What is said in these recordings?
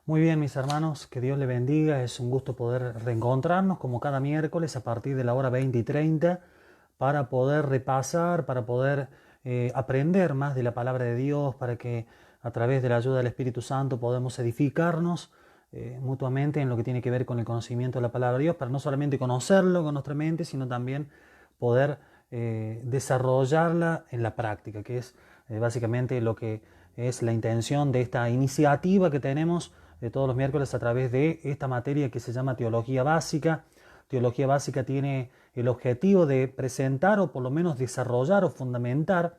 Muy bien, mis hermanos, que Dios les bendiga. Es un gusto poder reencontrarnos como cada miércoles a partir de la hora 20 y 30 para poder repasar, para poder aprender más de la palabra de Dios, para que a través de la ayuda del Espíritu Santo podamos edificarnos mutuamente en lo que tiene que ver con el conocimiento de la palabra de Dios, para no solamente conocerlo con nuestra mente, sino también poder desarrollarla en la práctica, que es básicamente lo que es la intención de esta iniciativa que tenemos de todos los miércoles a través de esta materia que se llama Teología Básica. Teología Básica tiene el objetivo de presentar o por lo menos desarrollar o fundamentar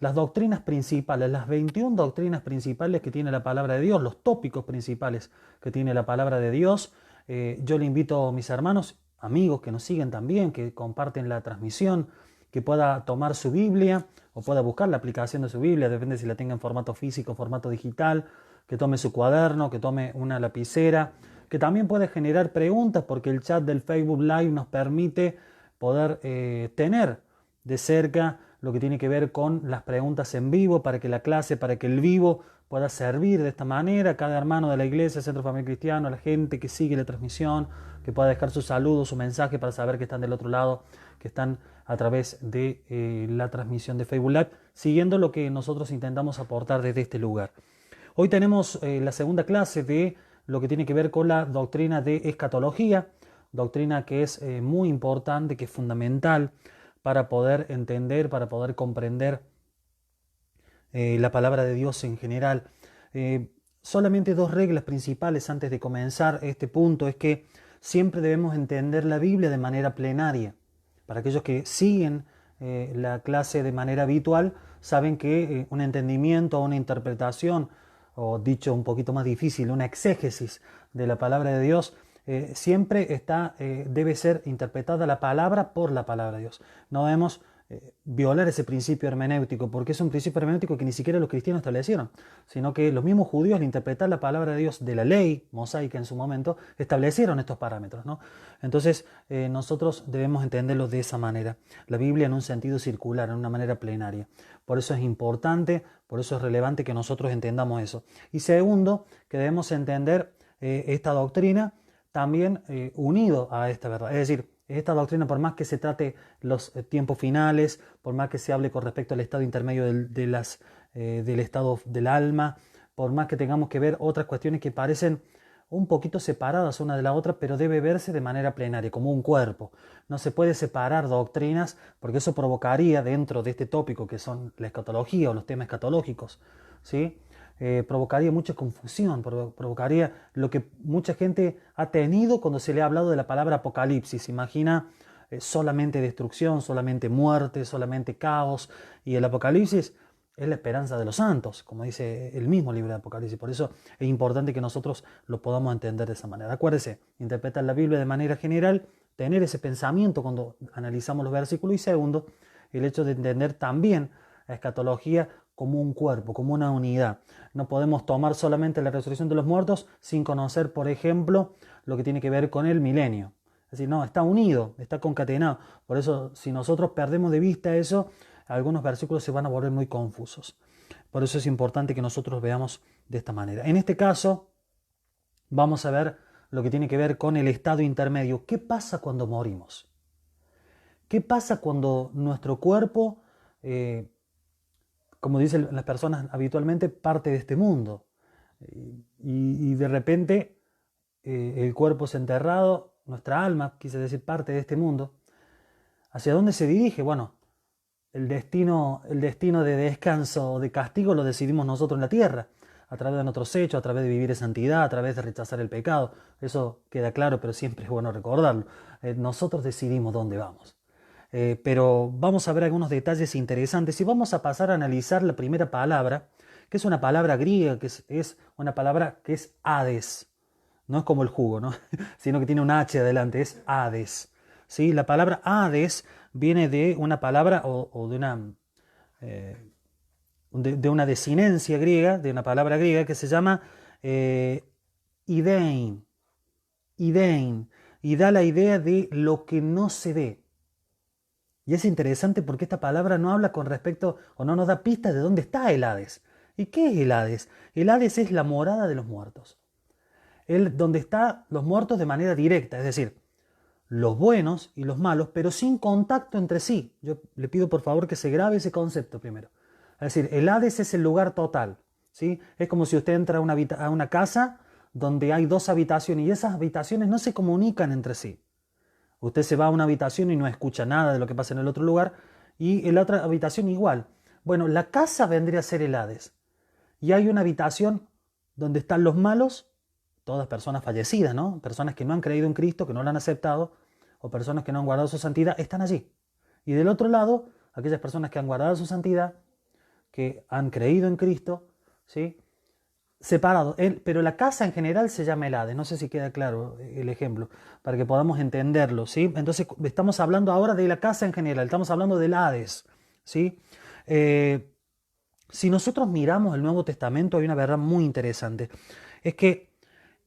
las doctrinas principales, las 21 doctrinas principales que tiene la palabra de Dios, los tópicos principales que tiene la palabra de Dios. Yo le invito a mis hermanos, amigos que nos siguen también, que comparten la transmisión, que pueda tomar su Biblia o pueda buscar la aplicación de su Biblia, depende si la tenga en formato físico o formato digital, que tome su cuaderno, que tome una lapicera, que también puede generar preguntas porque el chat del Facebook Live nos permite poder tener de cerca lo que tiene que ver con las preguntas en vivo para que la clase, para que el vivo pueda servir de esta manera. Cada hermano de la iglesia, Centro Familiar Cristiano, la gente que sigue la transmisión, que pueda dejar su saludo, su mensaje para saber que están del otro lado, que están a través de la transmisión de Facebook Live, siguiendo lo que nosotros intentamos aportar desde este lugar. Hoy tenemos la segunda clase de lo que tiene que ver con la doctrina de escatología, doctrina que es muy importante, que es fundamental para poder entender, para poder comprender la palabra de Dios en general. Solamente dos reglas principales antes de comenzar este punto es que siempre debemos entender la Biblia de manera plenaria. Para aquellos que siguen la clase de manera habitual, saben que un entendimiento o una interpretación, o dicho un poquito más difícil, una exégesis de la palabra de Dios, siempre debe ser interpretada la palabra por la palabra de Dios. No debemos violar ese principio hermenéutico, porque es un principio hermenéutico que ni siquiera los cristianos establecieron, sino que los mismos judíos al interpretar la palabra de Dios de la ley mosaica en su momento, establecieron estos parámetros, ¿no? Entonces nosotros debemos entenderlo de esa manera, la Biblia en un sentido circular, en una manera plenaria. Por eso es importante, por eso es relevante que nosotros entendamos eso. Y segundo, que debemos entender esta doctrina también unido a esta verdad. Es decir, esta doctrina, por más que se trate los tiempos finales, por más que se hable con respecto al estado intermedio del estado del alma, por más que tengamos que ver otras cuestiones que parecen un poquito separadas una de la otra, pero debe verse de manera plenaria, como un cuerpo. No se puede separar doctrinas, porque eso provocaría dentro de este tópico que son la escatología o los temas escatológicos, ¿sí? Provocaría mucha confusión, provocaría lo que mucha gente ha tenido cuando se le ha hablado de la palabra apocalipsis. Imagina solamente destrucción, solamente muerte, solamente caos, y el apocalipsis es la esperanza de los santos, como dice el mismo libro de Apocalipsis. Por eso es importante que nosotros lo podamos entender de esa manera. Acuérdese, interpretar la Biblia de manera general, tener ese pensamiento cuando analizamos los versículos, y segundo, el hecho de entender también la escatología como un cuerpo, como una unidad. No podemos tomar solamente la resurrección de los muertos sin conocer, por ejemplo, lo que tiene que ver con el milenio. Es decir, no, está unido, está concatenado. Por eso, si nosotros perdemos de vista eso, algunos versículos se van a volver muy confusos. Por eso es importante que nosotros veamos de esta manera. En este caso, vamos a ver lo que tiene que ver con el estado intermedio. ¿Qué pasa cuando morimos? ¿Qué pasa cuando nuestro cuerpo, como dicen las personas habitualmente, parte de este mundo? Y de repente el cuerpo es enterrado, nuestra alma, quise decir, parte de este mundo. ¿Hacia dónde se dirige? Bueno, el destino de descanso o de castigo lo decidimos nosotros en la tierra, a través de nuestros hechos, a través de vivir en santidad, a través de rechazar el pecado. Eso queda claro, pero siempre es bueno recordarlo. Nosotros decidimos dónde vamos. Pero vamos a ver algunos detalles interesantes y vamos a pasar a analizar la primera palabra, que es una palabra griega, que es una palabra que es Hades. No es como el jugo, ¿no? Sino que tiene un H adelante, es Hades. ¿Sí? La palabra Hades viene de una palabra o eh, de una desinencia griega, de una palabra griega que se llama idein, idein, y da la idea de lo que no se ve. Y es interesante porque esta palabra no habla con respecto o no nos da pistas de dónde está el Hades. ¿Y qué es el Hades? El Hades es la morada de los muertos. donde están los muertos de manera directa, es decir, los buenos y los malos, pero sin contacto entre sí. Yo le pido por favor que se grabe ese concepto primero. Es decir, el Hades es el lugar total, ¿sí? Es como si usted entra a una casa donde hay 2 habitaciones y esas habitaciones no se comunican entre sí. Usted se va a una habitación y no escucha nada de lo que pasa en el otro lugar, y en la otra habitación igual. Bueno, la casa vendría a ser el Hades. Y hay una habitación donde están los malos, todas personas fallecidas, ¿no? Personas que no han creído en Cristo, que no lo han aceptado, o personas que no han guardado su santidad, están allí. Y del otro lado, aquellas personas que han guardado su santidad, que han creído en Cristo, ¿sí? Separados. Pero la casa en general se llama el Hades. No sé si queda claro el ejemplo, para que podamos entenderlo, ¿sí? Entonces, estamos hablando ahora de la casa en general, estamos hablando del Hades, ¿sí? Si nosotros miramos el Nuevo Testamento, hay una verdad muy interesante. Es que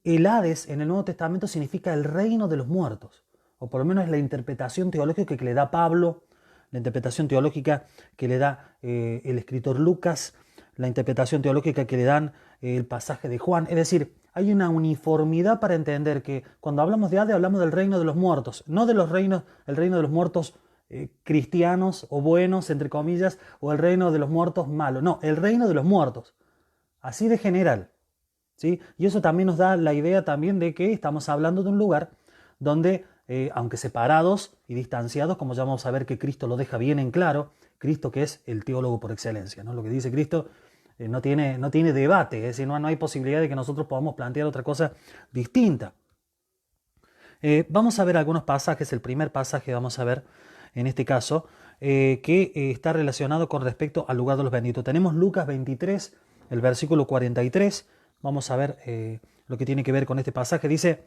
el Hades en el Nuevo Testamento significa el reino de los muertos, o por lo menos es la interpretación teológica que le da Pablo, la interpretación teológica que le da el escritor Lucas, la interpretación teológica que le dan el pasaje de Juan. Es decir, hay una uniformidad para entender que cuando hablamos de Hades hablamos del reino de los muertos, no de los reinos, el reino de los muertos cristianos o buenos, entre comillas, o el reino de los muertos malos. No, el reino de los muertos, así de general, ¿sí? Y eso también nos da la idea también de que estamos hablando de un lugar donde, aunque separados y distanciados, como ya vamos a ver que Cristo lo deja bien en claro, Cristo que es el teólogo por excelencia, ¿no? Lo que dice Cristo no tiene debate, es decir, no hay posibilidad de que nosotros podamos plantear otra cosa distinta. Vamos a ver algunos pasajes. El primer pasaje vamos a ver en este caso, que está relacionado con respecto al lugar de los benditos. Tenemos Lucas 23, el versículo 43. Vamos a ver lo que tiene que ver con este pasaje. Dice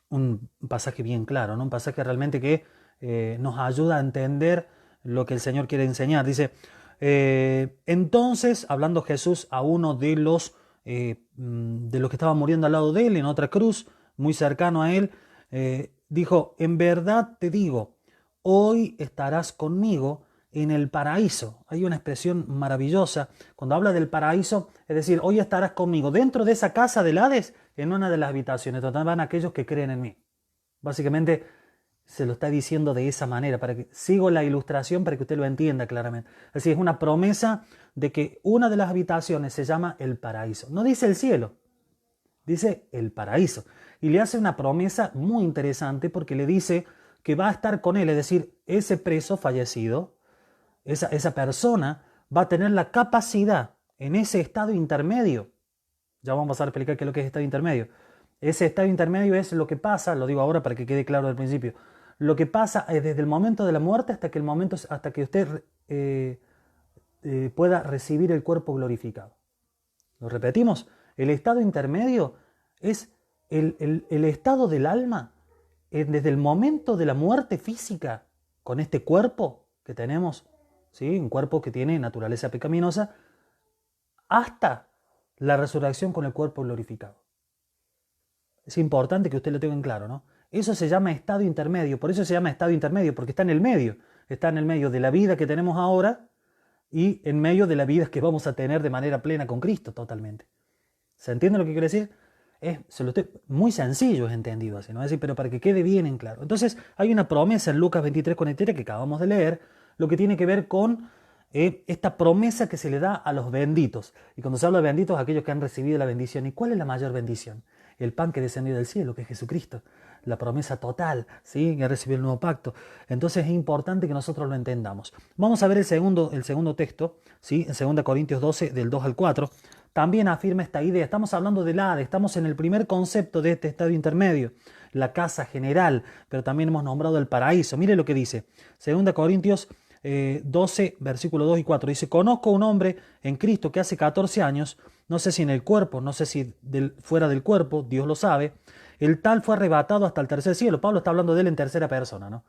un pasaje bien claro, ¿no? Un pasaje realmente que nos ayuda a entender lo que el Señor quiere enseñar. Dice, entonces, hablando Jesús a uno de los que estaban muriendo al lado de él, en otra cruz, muy cercano a él, dijo, en verdad te digo, hoy estarás conmigo en el paraíso. Hay una expresión maravillosa cuando habla del paraíso, es decir, hoy estarás conmigo dentro de esa casa del Hades, en una de las habitaciones donde van aquellos que creen en mí. Básicamente se lo está diciendo de esa manera, para que sigo la ilustración para que usted lo entienda claramente. Es decir, es una promesa de que una de las habitaciones se llama el paraíso. No dice el cielo, dice el paraíso. Y le hace una promesa muy interesante porque le dice que va a estar con él, es decir, ese preso fallecido, esa persona va a tener la capacidad en ese estado intermedio. Ya vamos a explicar qué es lo que es estado intermedio. Ese estado intermedio es lo que pasa, lo digo ahora para que quede claro al principio, lo que pasa es desde el momento de la muerte hasta que usted pueda recibir el cuerpo glorificado. Lo repetimos, el estado intermedio es el estado del alma desde el momento de la muerte física con este cuerpo que tenemos, ¿sí? Un cuerpo que tiene naturaleza pecaminosa, hasta la resurrección con el cuerpo glorificado. Es importante que usted lo tenga en claro, ¿no? Eso se llama estado intermedio, por eso se llama estado intermedio, porque está en el medio de la vida que tenemos ahora y en medio de la vida que vamos a tener de manera plena con Cristo totalmente. ¿Se entiende lo que quiero decir? Muy sencillo es entendido así, ¿no? Es decir, pero para que quede bien en claro. Entonces hay una promesa en Lucas 23:43 que acabamos de leer, lo que tiene que ver con esta promesa que se le da a los benditos. Y cuando se habla de benditos, aquellos que han recibido la bendición. ¿Y cuál es la mayor bendición? El pan que descendió del cielo, que es Jesucristo. La promesa total, ¿sí? Que ha recibido el nuevo pacto. Entonces es importante que nosotros lo entendamos. Vamos a ver el segundo texto, ¿sí? En 2 Corintios 12, del 2 al 4. También afirma esta idea. Estamos hablando del Hades, estamos en el primer concepto de este estado intermedio, la casa general, pero también hemos nombrado el paraíso. Mire lo que dice, 2 Corintios 12, versículo 2 y 4. Dice, conozco un hombre en Cristo que hace 14 años, no sé si en el cuerpo, no sé si fuera del cuerpo, Dios lo sabe, el tal fue arrebatado hasta el tercer cielo. Pablo está hablando de él en tercera persona, ¿no?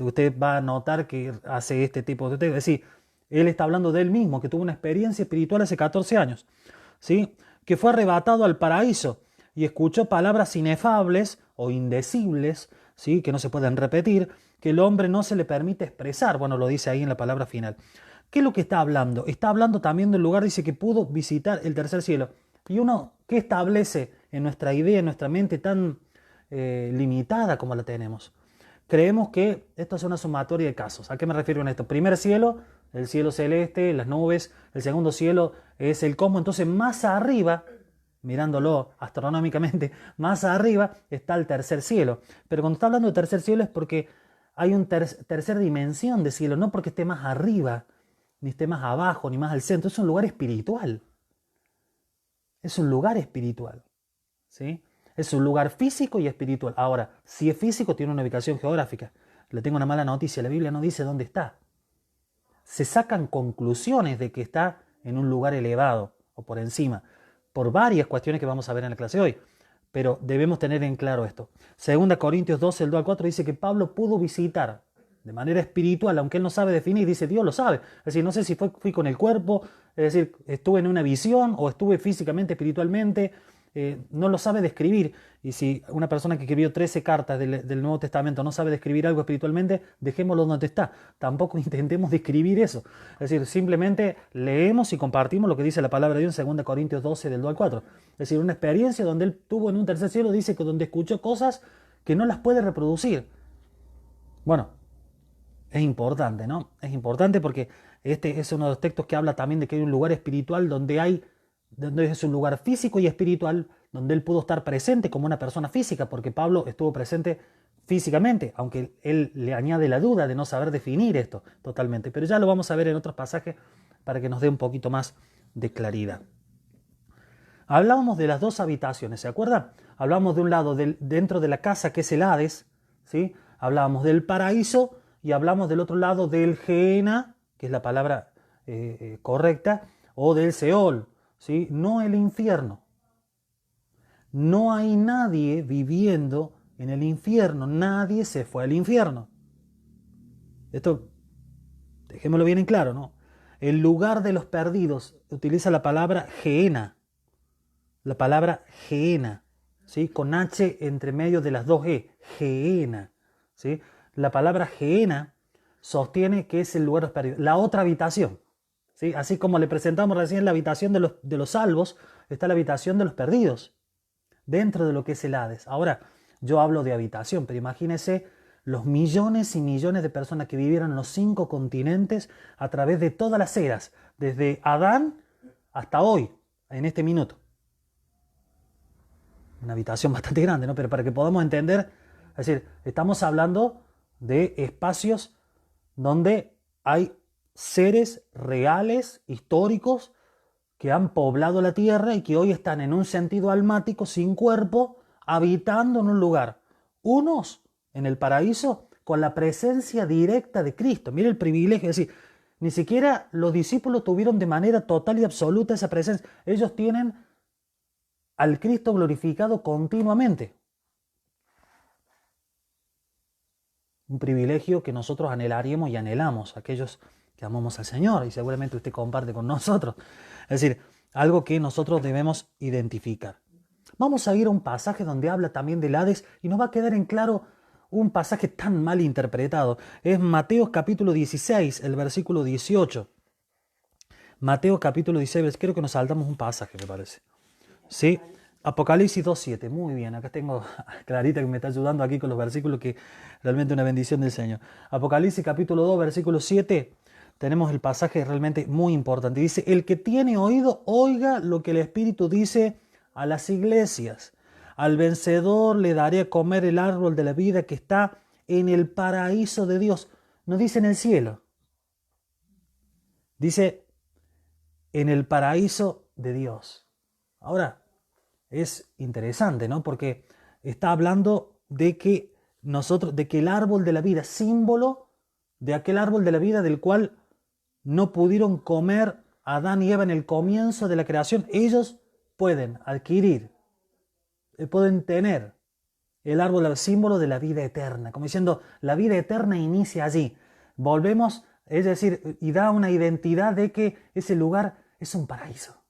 Usted va a notar que hace este tipo de texto, es decir, él está hablando de él mismo, que tuvo una experiencia espiritual hace 14 años. ¿Sí? Que fue arrebatado al paraíso y escuchó palabras inefables o indecibles, ¿sí? Que no se pueden repetir, que el hombre no se le permite expresar. Bueno, lo dice ahí en la palabra final. ¿Qué es lo que está hablando? Está hablando también del lugar, dice que pudo visitar el tercer cielo. Y uno, ¿qué establece en nuestra idea, en nuestra mente tan limitada como la tenemos. Creemos que esto es una sumatoria de casos. ¿A qué me refiero con esto? Primer cielo, el cielo celeste, las nubes. El segundo cielo es el cosmos. Entonces, más arriba, mirándolo astronómicamente, más arriba está el tercer cielo. Pero cuando está hablando de tercer cielo es porque hay una tercera dimensión de cielo, no porque esté más arriba, ni esté más abajo, ni más al centro. Es un lugar espiritual. Es un lugar espiritual. ¿Sí? Es un lugar físico y espiritual. Ahora, si es físico, tiene una ubicación geográfica. Le tengo una mala noticia, la Biblia no dice dónde está. Se sacan conclusiones de que está en un lugar elevado o por encima, por varias cuestiones que vamos a ver en la clase de hoy. Pero debemos tener en claro esto. 2 Corintios 12, el 2 al 4 dice que Pablo pudo visitar de manera espiritual, aunque él no sabe definir, dice Dios lo sabe. Es decir, no sé si fui con el cuerpo, es decir, estuve en una visión o estuve físicamente, espiritualmente, no lo sabe describir. Y si una persona que escribió 13 cartas del Nuevo Testamento no sabe describir algo espiritualmente, dejémoslo donde está. Tampoco intentemos describir eso. Es decir, simplemente leemos y compartimos lo que dice la palabra de Dios en 2 Corintios 12, del 2 al 4. Es decir, una experiencia donde él tuvo en un tercer cielo, dice que donde escuchó cosas que no las puede reproducir. Bueno, es importante, ¿no? Es importante porque este es uno de los textos que habla también de que hay un lugar espiritual donde es un lugar físico y espiritual, donde él pudo estar presente como una persona física, porque Pablo estuvo presente físicamente, aunque él le añade la duda de no saber definir esto totalmente. Pero ya lo vamos a ver en otros pasajes para que nos dé un poquito más de claridad. Hablábamos de las dos habitaciones, ¿se acuerdan? Hablábamos de un lado dentro de la casa, que es el Hades, ¿sí? Hablábamos del paraíso y hablamos del otro lado del Gehenna, que es la palabra correcta, o del Seol, ¿sí? No el infierno. No hay nadie viviendo en el infierno, nadie se fue al infierno. Esto, dejémoslo bien en claro, ¿no? El lugar de los perdidos utiliza la palabra Gehenna. La palabra Gehenna, ¿sí? Con H entre medio de las dos E, Gehenna, ¿sí? La palabra Gehenna sostiene que es el lugar de los perdidos, la otra habitación, ¿sí? Así como le presentamos recién la habitación de los salvos, está la habitación de los perdidos, dentro de lo que es el Hades. Ahora, yo hablo de habitación, pero imagínense los millones y millones de personas que vivieron en los 5 continentes a través de todas las eras, desde Adán hasta hoy, en este minuto. Una habitación bastante grande, ¿no? Pero para que podamos entender, es decir, estamos hablando de espacios donde hay seres reales, históricos, que han poblado la tierra y que hoy están en un sentido almático, sin cuerpo, habitando en un lugar. Unos en el paraíso con la presencia directa de Cristo. Mire el privilegio, es decir, ni siquiera los discípulos tuvieron de manera total y absoluta esa presencia. Ellos tienen al Cristo glorificado continuamente. Un privilegio que nosotros anhelaríamos y anhelamos, aquellos que amamos al Señor, y seguramente usted comparte con nosotros. Es decir, algo que nosotros debemos identificar. Vamos a ir a un pasaje donde habla también del Hades y nos va a quedar en claro un pasaje tan mal interpretado. Es Mateo capítulo 16, el versículo 18. Mateo capítulo 16, creo que nos saltamos un pasaje, me parece. ¿Sí? Apocalipsis 2.7, muy bien, acá tengo a Clarita que me está ayudando aquí con los versículos, que realmente una bendición del Señor. Apocalipsis capítulo 2, versículo 7, tenemos el pasaje realmente muy importante. Dice, el que tiene oído, oiga lo que el Espíritu dice a las iglesias. Al vencedor le daré a comer el árbol de la vida que está en el paraíso de Dios. No dice en el cielo, dice en el paraíso de Dios. Ahora, es interesante, ¿no? Porque está hablando de que el árbol de la vida, símbolo de aquel árbol de la vida del cual no pudieron comer Adán y Eva en el comienzo de la creación, ellos pueden adquirir, pueden tener el árbol, símbolo de la vida eterna, como diciendo, la vida eterna inicia allí. Volvemos, es decir, y da una identidad de que ese lugar es un paraíso.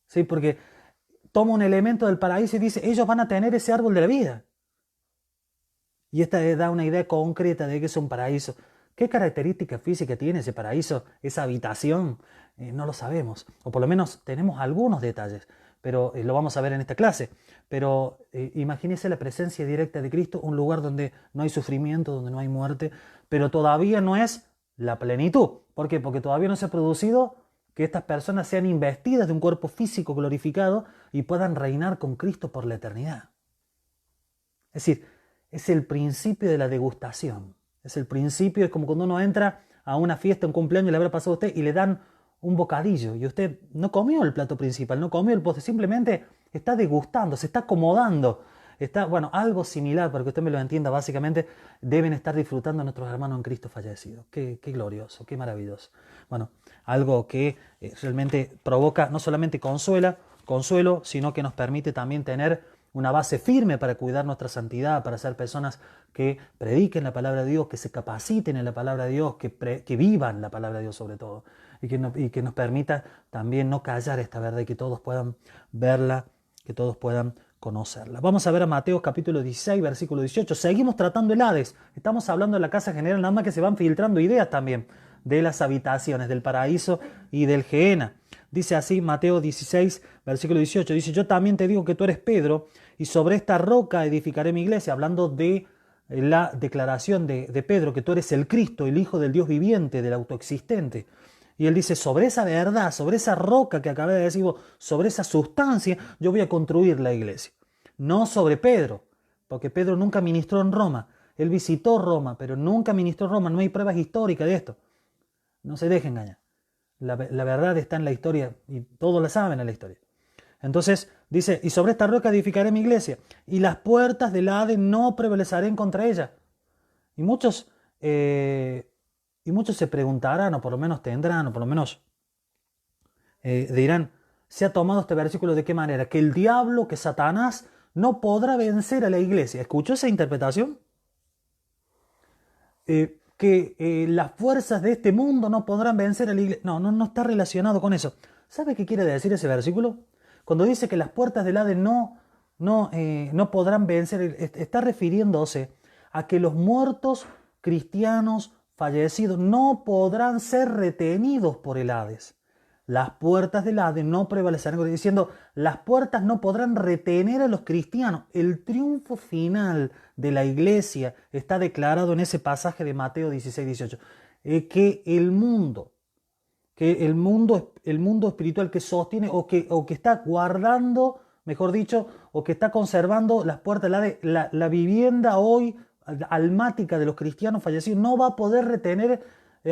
¿Sí? Porque toma un elemento del paraíso y dice, ellos van a tener ese árbol de la vida. Y esta da una idea concreta de que es un paraíso. ¿Qué característica física tiene ese paraíso, esa habitación? No lo sabemos, o por lo menos tenemos algunos detalles. pero lo vamos a ver en esta clase. Pero imagínese la presencia directa de Cristo, un lugar donde no hay sufrimiento, donde no hay muerte, pero todavía no es la plenitud. ¿Por qué? Porque todavía no se ha producido que estas personas sean investidas de un cuerpo físico glorificado y puedan reinar con Cristo por la eternidad. Es decir, es el principio de la degustación. Es el principio, es como cuando uno entra a una fiesta, un cumpleaños, le habrá pasado a usted y le dan un bocadillo y usted no comió el plato principal, no comió el postre, simplemente está degustando, se está acomodando. Está, bueno, algo similar, para que usted me lo entienda, básicamente deben estar disfrutando nuestros hermanos en Cristo fallecidos. Qué glorioso, qué maravilloso. Bueno, algo que realmente provoca, no solamente consuelo, sino que nos permite también tener una base firme para cuidar nuestra santidad, para ser personas que prediquen la palabra de Dios, que se capaciten en la palabra de Dios, que vivan la palabra de Dios sobre todo, y que nos permita también no callar esta verdad y que todos puedan verla, que todos puedan conocerla. Vamos a ver a Mateo capítulo 16, versículo 18. Seguimos tratando el Hades. Estamos hablando de la casa general, nada más que se van filtrando ideas también de las habitaciones, del paraíso y del Gehenna. Dice así Mateo 16, versículo 18. Dice, yo también te digo que tú eres Pedro, y sobre esta roca edificaré mi iglesia, hablando de la declaración de Pedro, que tú eres el Cristo, el Hijo del Dios viviente, del autoexistente. Y él dice, sobre esa verdad, sobre esa roca que acabé de decir, sobre esa sustancia, yo voy a construir la iglesia. No sobre Pedro, porque Pedro nunca ministró en Roma. Él visitó Roma, pero nunca ministró en Roma. No hay pruebas históricas de esto. No se deje engañar. La verdad está en la historia y todos la saben en la historia. Entonces dice, y sobre esta roca edificaré mi iglesia, y las puertas del Hades no prevalecerán contra ella. Y muchos se preguntarán, o por lo menos tendrán, o por lo menos dirán, ¿se ha tomado este versículo de qué manera? Que el diablo, que Satanás, no podrá vencer a la iglesia. ¿Escuchó esa interpretación? Que las fuerzas de este mundo no podrán vencer a la iglesia. No está relacionado con eso. ¿Sabe qué quiere decir ese versículo? Cuando dice que las puertas del Hades no podrán vencer, está refiriéndose a que los muertos cristianos fallecidos no podrán ser retenidos por el Hades. Las puertas del Hades no prevalecerán, diciendo, las puertas no podrán retener a los cristianos. El triunfo final de la iglesia está declarado en ese pasaje de Mateo 16, 18. Que el mundo espiritual que sostiene o que está guardando, mejor dicho, o que está conservando las puertas del Hades, la vivienda hoy almática de los cristianos fallecidos, no va a poder retener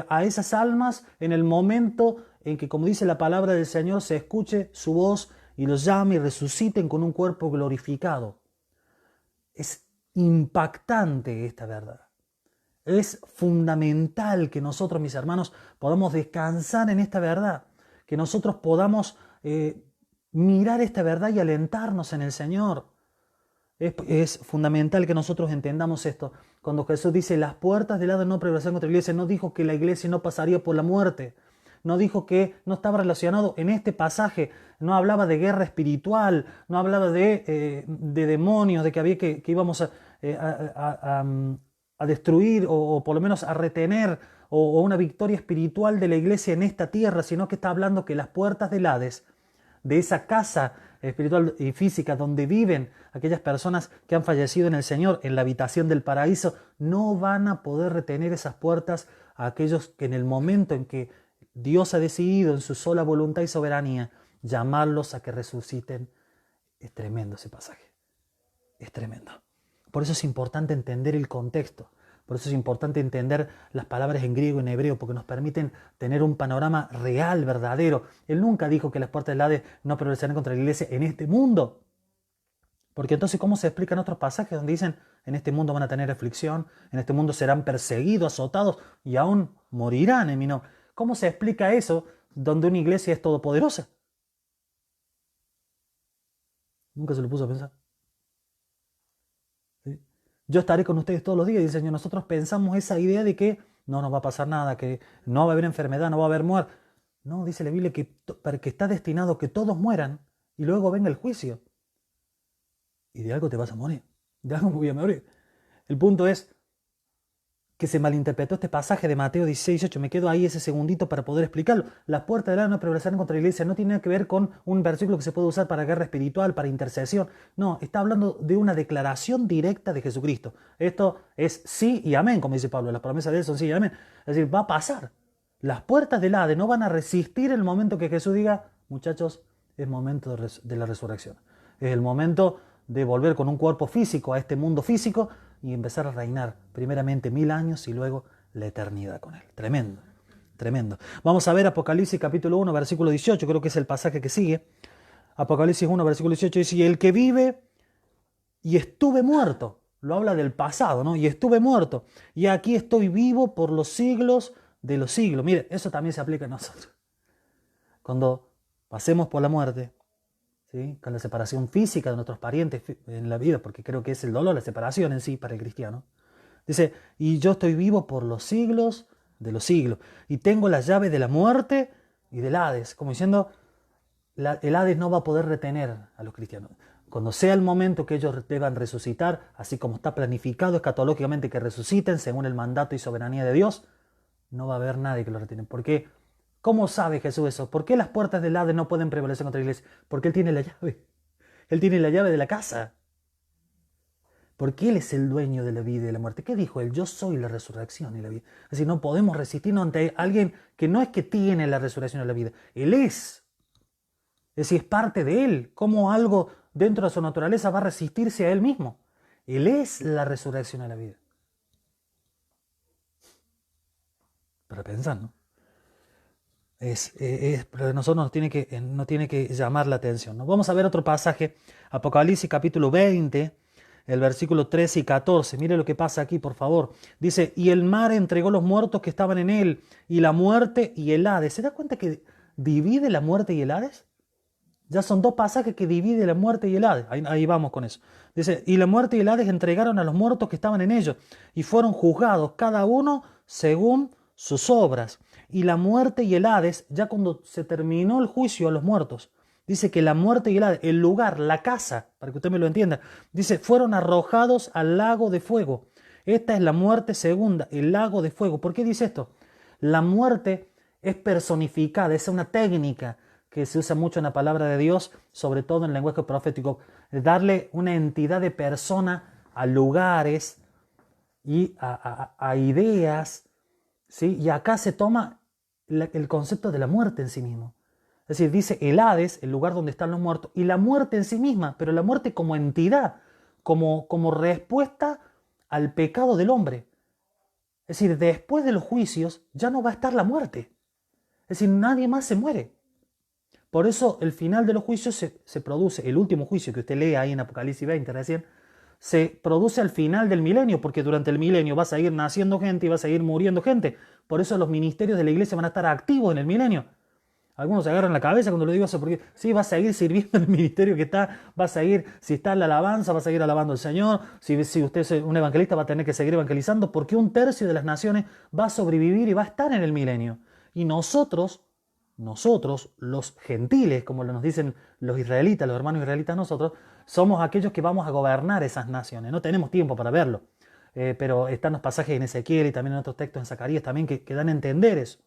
a esas almas en el momento en que, como dice la palabra del Señor, se escuche su voz y los llame y resuciten con un cuerpo glorificado. Es impactante esta verdad. Es fundamental que nosotros, mis hermanos, podamos descansar en esta verdad, que nosotros podamos mirar esta verdad y alentarnos en el Señor. Es fundamental que nosotros entendamos esto. Cuando Jesús dice, las puertas del Hades no prevalecerán contra la iglesia, no dijo que la iglesia no pasaría por la muerte. No dijo que no estaba relacionado en este pasaje, no hablaba de guerra espiritual, no hablaba de demonios, de que había que íbamos a destruir o por lo menos a retener o una victoria espiritual de la iglesia en esta tierra, sino que está hablando que las puertas del Hades, de esa casa espiritual y física donde viven aquellas personas que han fallecido en el Señor, en la habitación del paraíso, no van a poder retener esas puertas a aquellos que en el momento en que Dios ha decidido en su sola voluntad y soberanía llamarlos a que resuciten. Es tremendo ese pasaje, es tremendo. Por eso es importante entender el contexto, por eso es importante entender las palabras en griego y en hebreo, porque nos permiten tener un panorama real, verdadero. Él nunca dijo que las puertas del Hades no prevalecerán contra la iglesia en este mundo. Porque entonces, ¿cómo se explican otros pasajes donde dicen, en este mundo van a tener aflicción, en este mundo serán perseguidos, azotados y aún morirán en mi nombre? ¿Cómo se explica eso donde una iglesia es todopoderosa? Nunca se lo puso a pensar. ¿Sí? Yo estaré con ustedes todos los días, dice el Señor. Nosotros pensamos esa idea de que no nos va a pasar nada, que no va a haber enfermedad, no va a haber muerte. No, dice la Biblia que está destinado que todos mueran y luego venga el juicio. Y de algo te vas a morir. De algo me voy a morir. El punto es que se malinterpretó este pasaje de Mateo 16, 18. Me quedo ahí ese segundito para poder explicarlo. Las puertas del Hades no prevalecerán contra la iglesia. No tiene nada que ver con un versículo que se puede usar para guerra espiritual, para intercesión. No, está hablando de una declaración directa de Jesucristo. Esto es sí y amén, como dice Pablo. Las promesas de él son sí y amén. Es decir, va a pasar. Las puertas del Hades no van a resistir el momento que Jesús diga, muchachos, es momento de la resurrección. Es el momento de volver con un cuerpo físico a este mundo físico y empezar a reinar primeramente 1000 años y luego la eternidad con él. Tremendo, tremendo. Vamos a ver Apocalipsis capítulo 1, versículo 18, creo que es el pasaje que sigue. Apocalipsis 1, versículo 18 dice, y el que vive y estuve muerto, lo habla del pasado, ¿no? Y estuve muerto, y aquí estoy vivo por los siglos de los siglos. Mire, eso también se aplica a nosotros. Cuando pasemos por la muerte, ¿sí? Con la separación física de nuestros parientes en la vida, porque creo que es el dolor, la separación en sí para el cristiano. Dice, y yo estoy vivo por los siglos de los siglos, y tengo la llave de la muerte y del Hades, como diciendo, el Hades no va a poder retener a los cristianos. Cuando sea el momento que ellos deban resucitar, así como está planificado escatológicamente que resuciten según el mandato y soberanía de Dios, no va a haber nadie que lo retiene. ¿Por qué? ¿Cómo sabe Jesús eso? ¿Por qué las puertas del Hades no pueden prevalecer contra la iglesia? Porque Él tiene la llave. Él tiene la llave de la casa. Porque Él es el dueño de la vida y de la muerte. ¿Qué dijo Él? Yo soy la resurrección y la vida. Es decir, no podemos resistirnos ante alguien que no es que tiene la resurrección y la vida. Él es. Es decir, es parte de Él. ¿Cómo algo dentro de su naturaleza va a resistirse a Él mismo? Él es la resurrección y la vida. Para pensar, ¿no? Pero a nosotros nos tiene que llamar la atención, ¿no? Vamos a ver otro pasaje, Apocalipsis capítulo 20, el versículo 13 y 14. Mire lo que pasa aquí, por favor. Dice, y el mar entregó los muertos que estaban en él, y la muerte y el Hades. ¿Se da cuenta que divide la muerte y el Hades? Ya son dos pasajes que dividen la muerte y el Hades. Ahí vamos con eso. Dice, y la muerte y el Hades entregaron a los muertos que estaban en ellos, y fueron juzgados cada uno según sus obras. Y la muerte y el Hades, ya cuando se terminó el juicio a los muertos, dice que la muerte y el Hades, el lugar, la casa, para que usted me lo entienda, dice, fueron arrojados al lago de fuego. Esta es la muerte segunda, el lago de fuego. ¿Por qué dice esto? La muerte es personificada, es una técnica que se usa mucho en la palabra de Dios, sobre todo en el lenguaje profético, darle una entidad de persona a lugares y a ideas, ¿sí? Y acá se toma el concepto de la muerte en sí mismo. Es decir, dice el Hades, el lugar donde están los muertos, y la muerte en sí misma, pero la muerte como entidad, como respuesta al pecado del hombre. Es decir, después de los juicios ya no va a estar la muerte. Es decir, nadie más se muere. Por eso el final de los juicios se produce, el último juicio que usted lee ahí en Apocalipsis 20 recién, se produce al final del milenio, porque durante el milenio va a seguir naciendo gente y va a seguir muriendo gente. Por eso los ministerios de la iglesia van a estar activos en el milenio. Algunos se agarran la cabeza cuando lo digo eso, porque sí, va a seguir sirviendo en el ministerio que está, va a seguir, si está en la alabanza, va a seguir alabando al Señor, si usted es un evangelista va a tener que seguir evangelizando, porque 1/3 de las naciones va a sobrevivir y va a estar en el milenio. Y nosotros, los gentiles, como nos dicen los israelitas, los hermanos israelitas, nosotros, somos aquellos que vamos a gobernar esas naciones. No tenemos tiempo para verlo, pero están los pasajes en Ezequiel y también en otros textos en Zacarías también que dan a entender eso.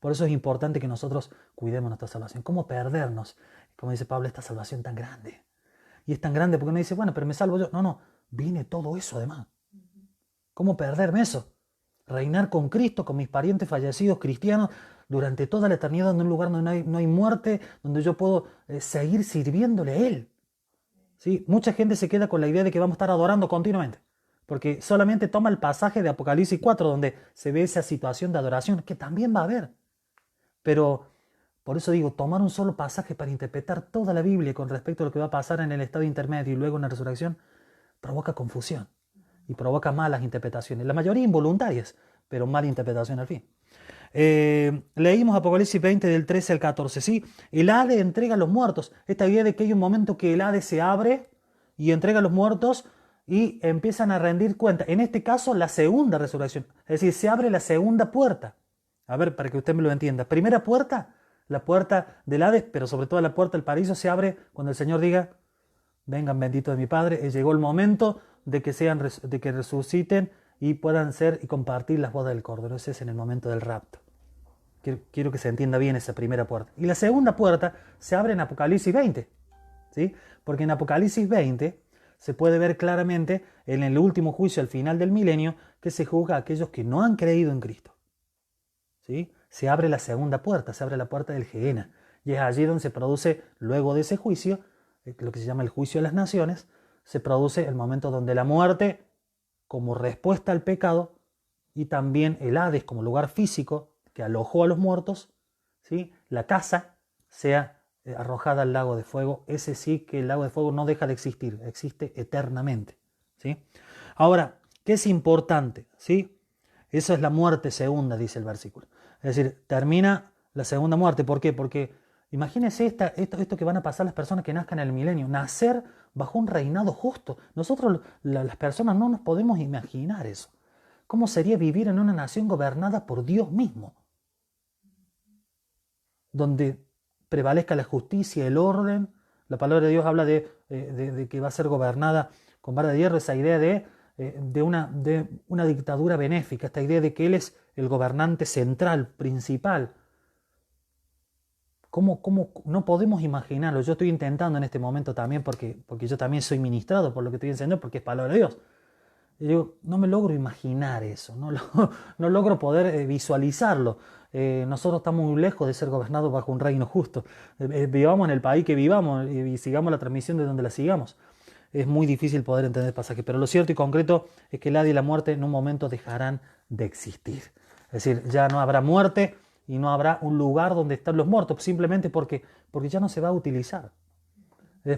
Por eso es importante que nosotros cuidemos nuestra salvación. ¿Cómo perdernos? Como dice Pablo, esta salvación tan grande. Y es tan grande porque uno dice, bueno, pero me salvo yo. No, viene todo eso además. ¿Cómo perderme eso? Reinar con Cristo, con mis parientes fallecidos cristianos, durante toda la eternidad en un lugar donde no hay muerte, donde yo puedo seguir sirviéndole a Él. ¿Sí? Mucha gente se queda con la idea de que vamos a estar adorando continuamente, porque solamente toma el pasaje de Apocalipsis 4, donde se ve esa situación de adoración, que también va a haber. Pero por eso digo, tomar un solo pasaje para interpretar toda la Biblia con respecto a lo que va a pasar en el estado intermedio y luego en la resurrección, provoca confusión y provoca malas interpretaciones. La mayoría involuntarias, pero mala interpretación al fin. Leímos Apocalipsis 20 del 13 al 14, ¿sí? El Hades entrega a los muertos. Esta idea de que hay un momento que el Hades se abre y entrega a los muertos y empiezan a rendir cuenta. En este caso, la segunda resurrección. Es decir, se abre la segunda puerta. A ver, para que usted me lo entienda. Primera puerta, la puerta del Hades, pero sobre todo la puerta del paraíso se abre cuando el Señor diga, vengan benditos de mi Padre, llegó el momento de que resuciten y puedan ser y compartir las bodas del Cordero. Ese es en el momento del rapto. Quiero que se entienda bien esa primera puerta. Y la segunda puerta se abre en Apocalipsis 20, ¿sí? Porque en Apocalipsis 20 se puede ver claramente en el último juicio al final del milenio que se juzga a aquellos que no han creído en Cristo, ¿sí? Se abre la segunda puerta, se abre la puerta del Gehenna. Y es allí donde se produce, luego de ese juicio, lo que se llama el juicio de las naciones, se produce el momento donde la muerte, como respuesta al pecado, y también el Hades como lugar físico que alojó a los muertos, ¿sí? La casa sea arrojada al lago de fuego. Ese sí que el lago de fuego no deja de existir, existe eternamente, ¿sí? Ahora, ¿qué es importante? ¿Sí? Eso es la muerte segunda, dice el versículo. Es decir, termina la segunda muerte. ¿Por qué? Porque imagínense esto que van a pasar las personas que nazcan en el milenio, nacer bajo un reinado justo. Nosotros, las personas, no nos podemos imaginar eso. ¿Cómo sería vivir en una nación gobernada por Dios mismo? Donde prevalezca la justicia, el orden. La palabra de Dios habla de que va a ser gobernada con vara de hierro, esa idea de una dictadura benéfica, esta idea de que Él es el gobernante central, principal. ¿Cómo no podemos imaginarlo? Yo estoy intentando en este momento también, porque yo también soy ministrado por lo que estoy enseñando, porque es palabra de Dios. Y digo, no me logro imaginar eso, no logro poder visualizarlo. Nosotros estamos muy lejos de ser gobernados bajo un reino justo. Vivamos en el país que vivamos y sigamos la transmisión de donde la sigamos. Es muy difícil poder entender el pasaje, pero lo cierto y concreto es que el Hades y la muerte en un momento dejarán de existir. Es decir, ya no habrá muerte y no habrá un lugar donde están los muertos, simplemente porque ya no se va a utilizar.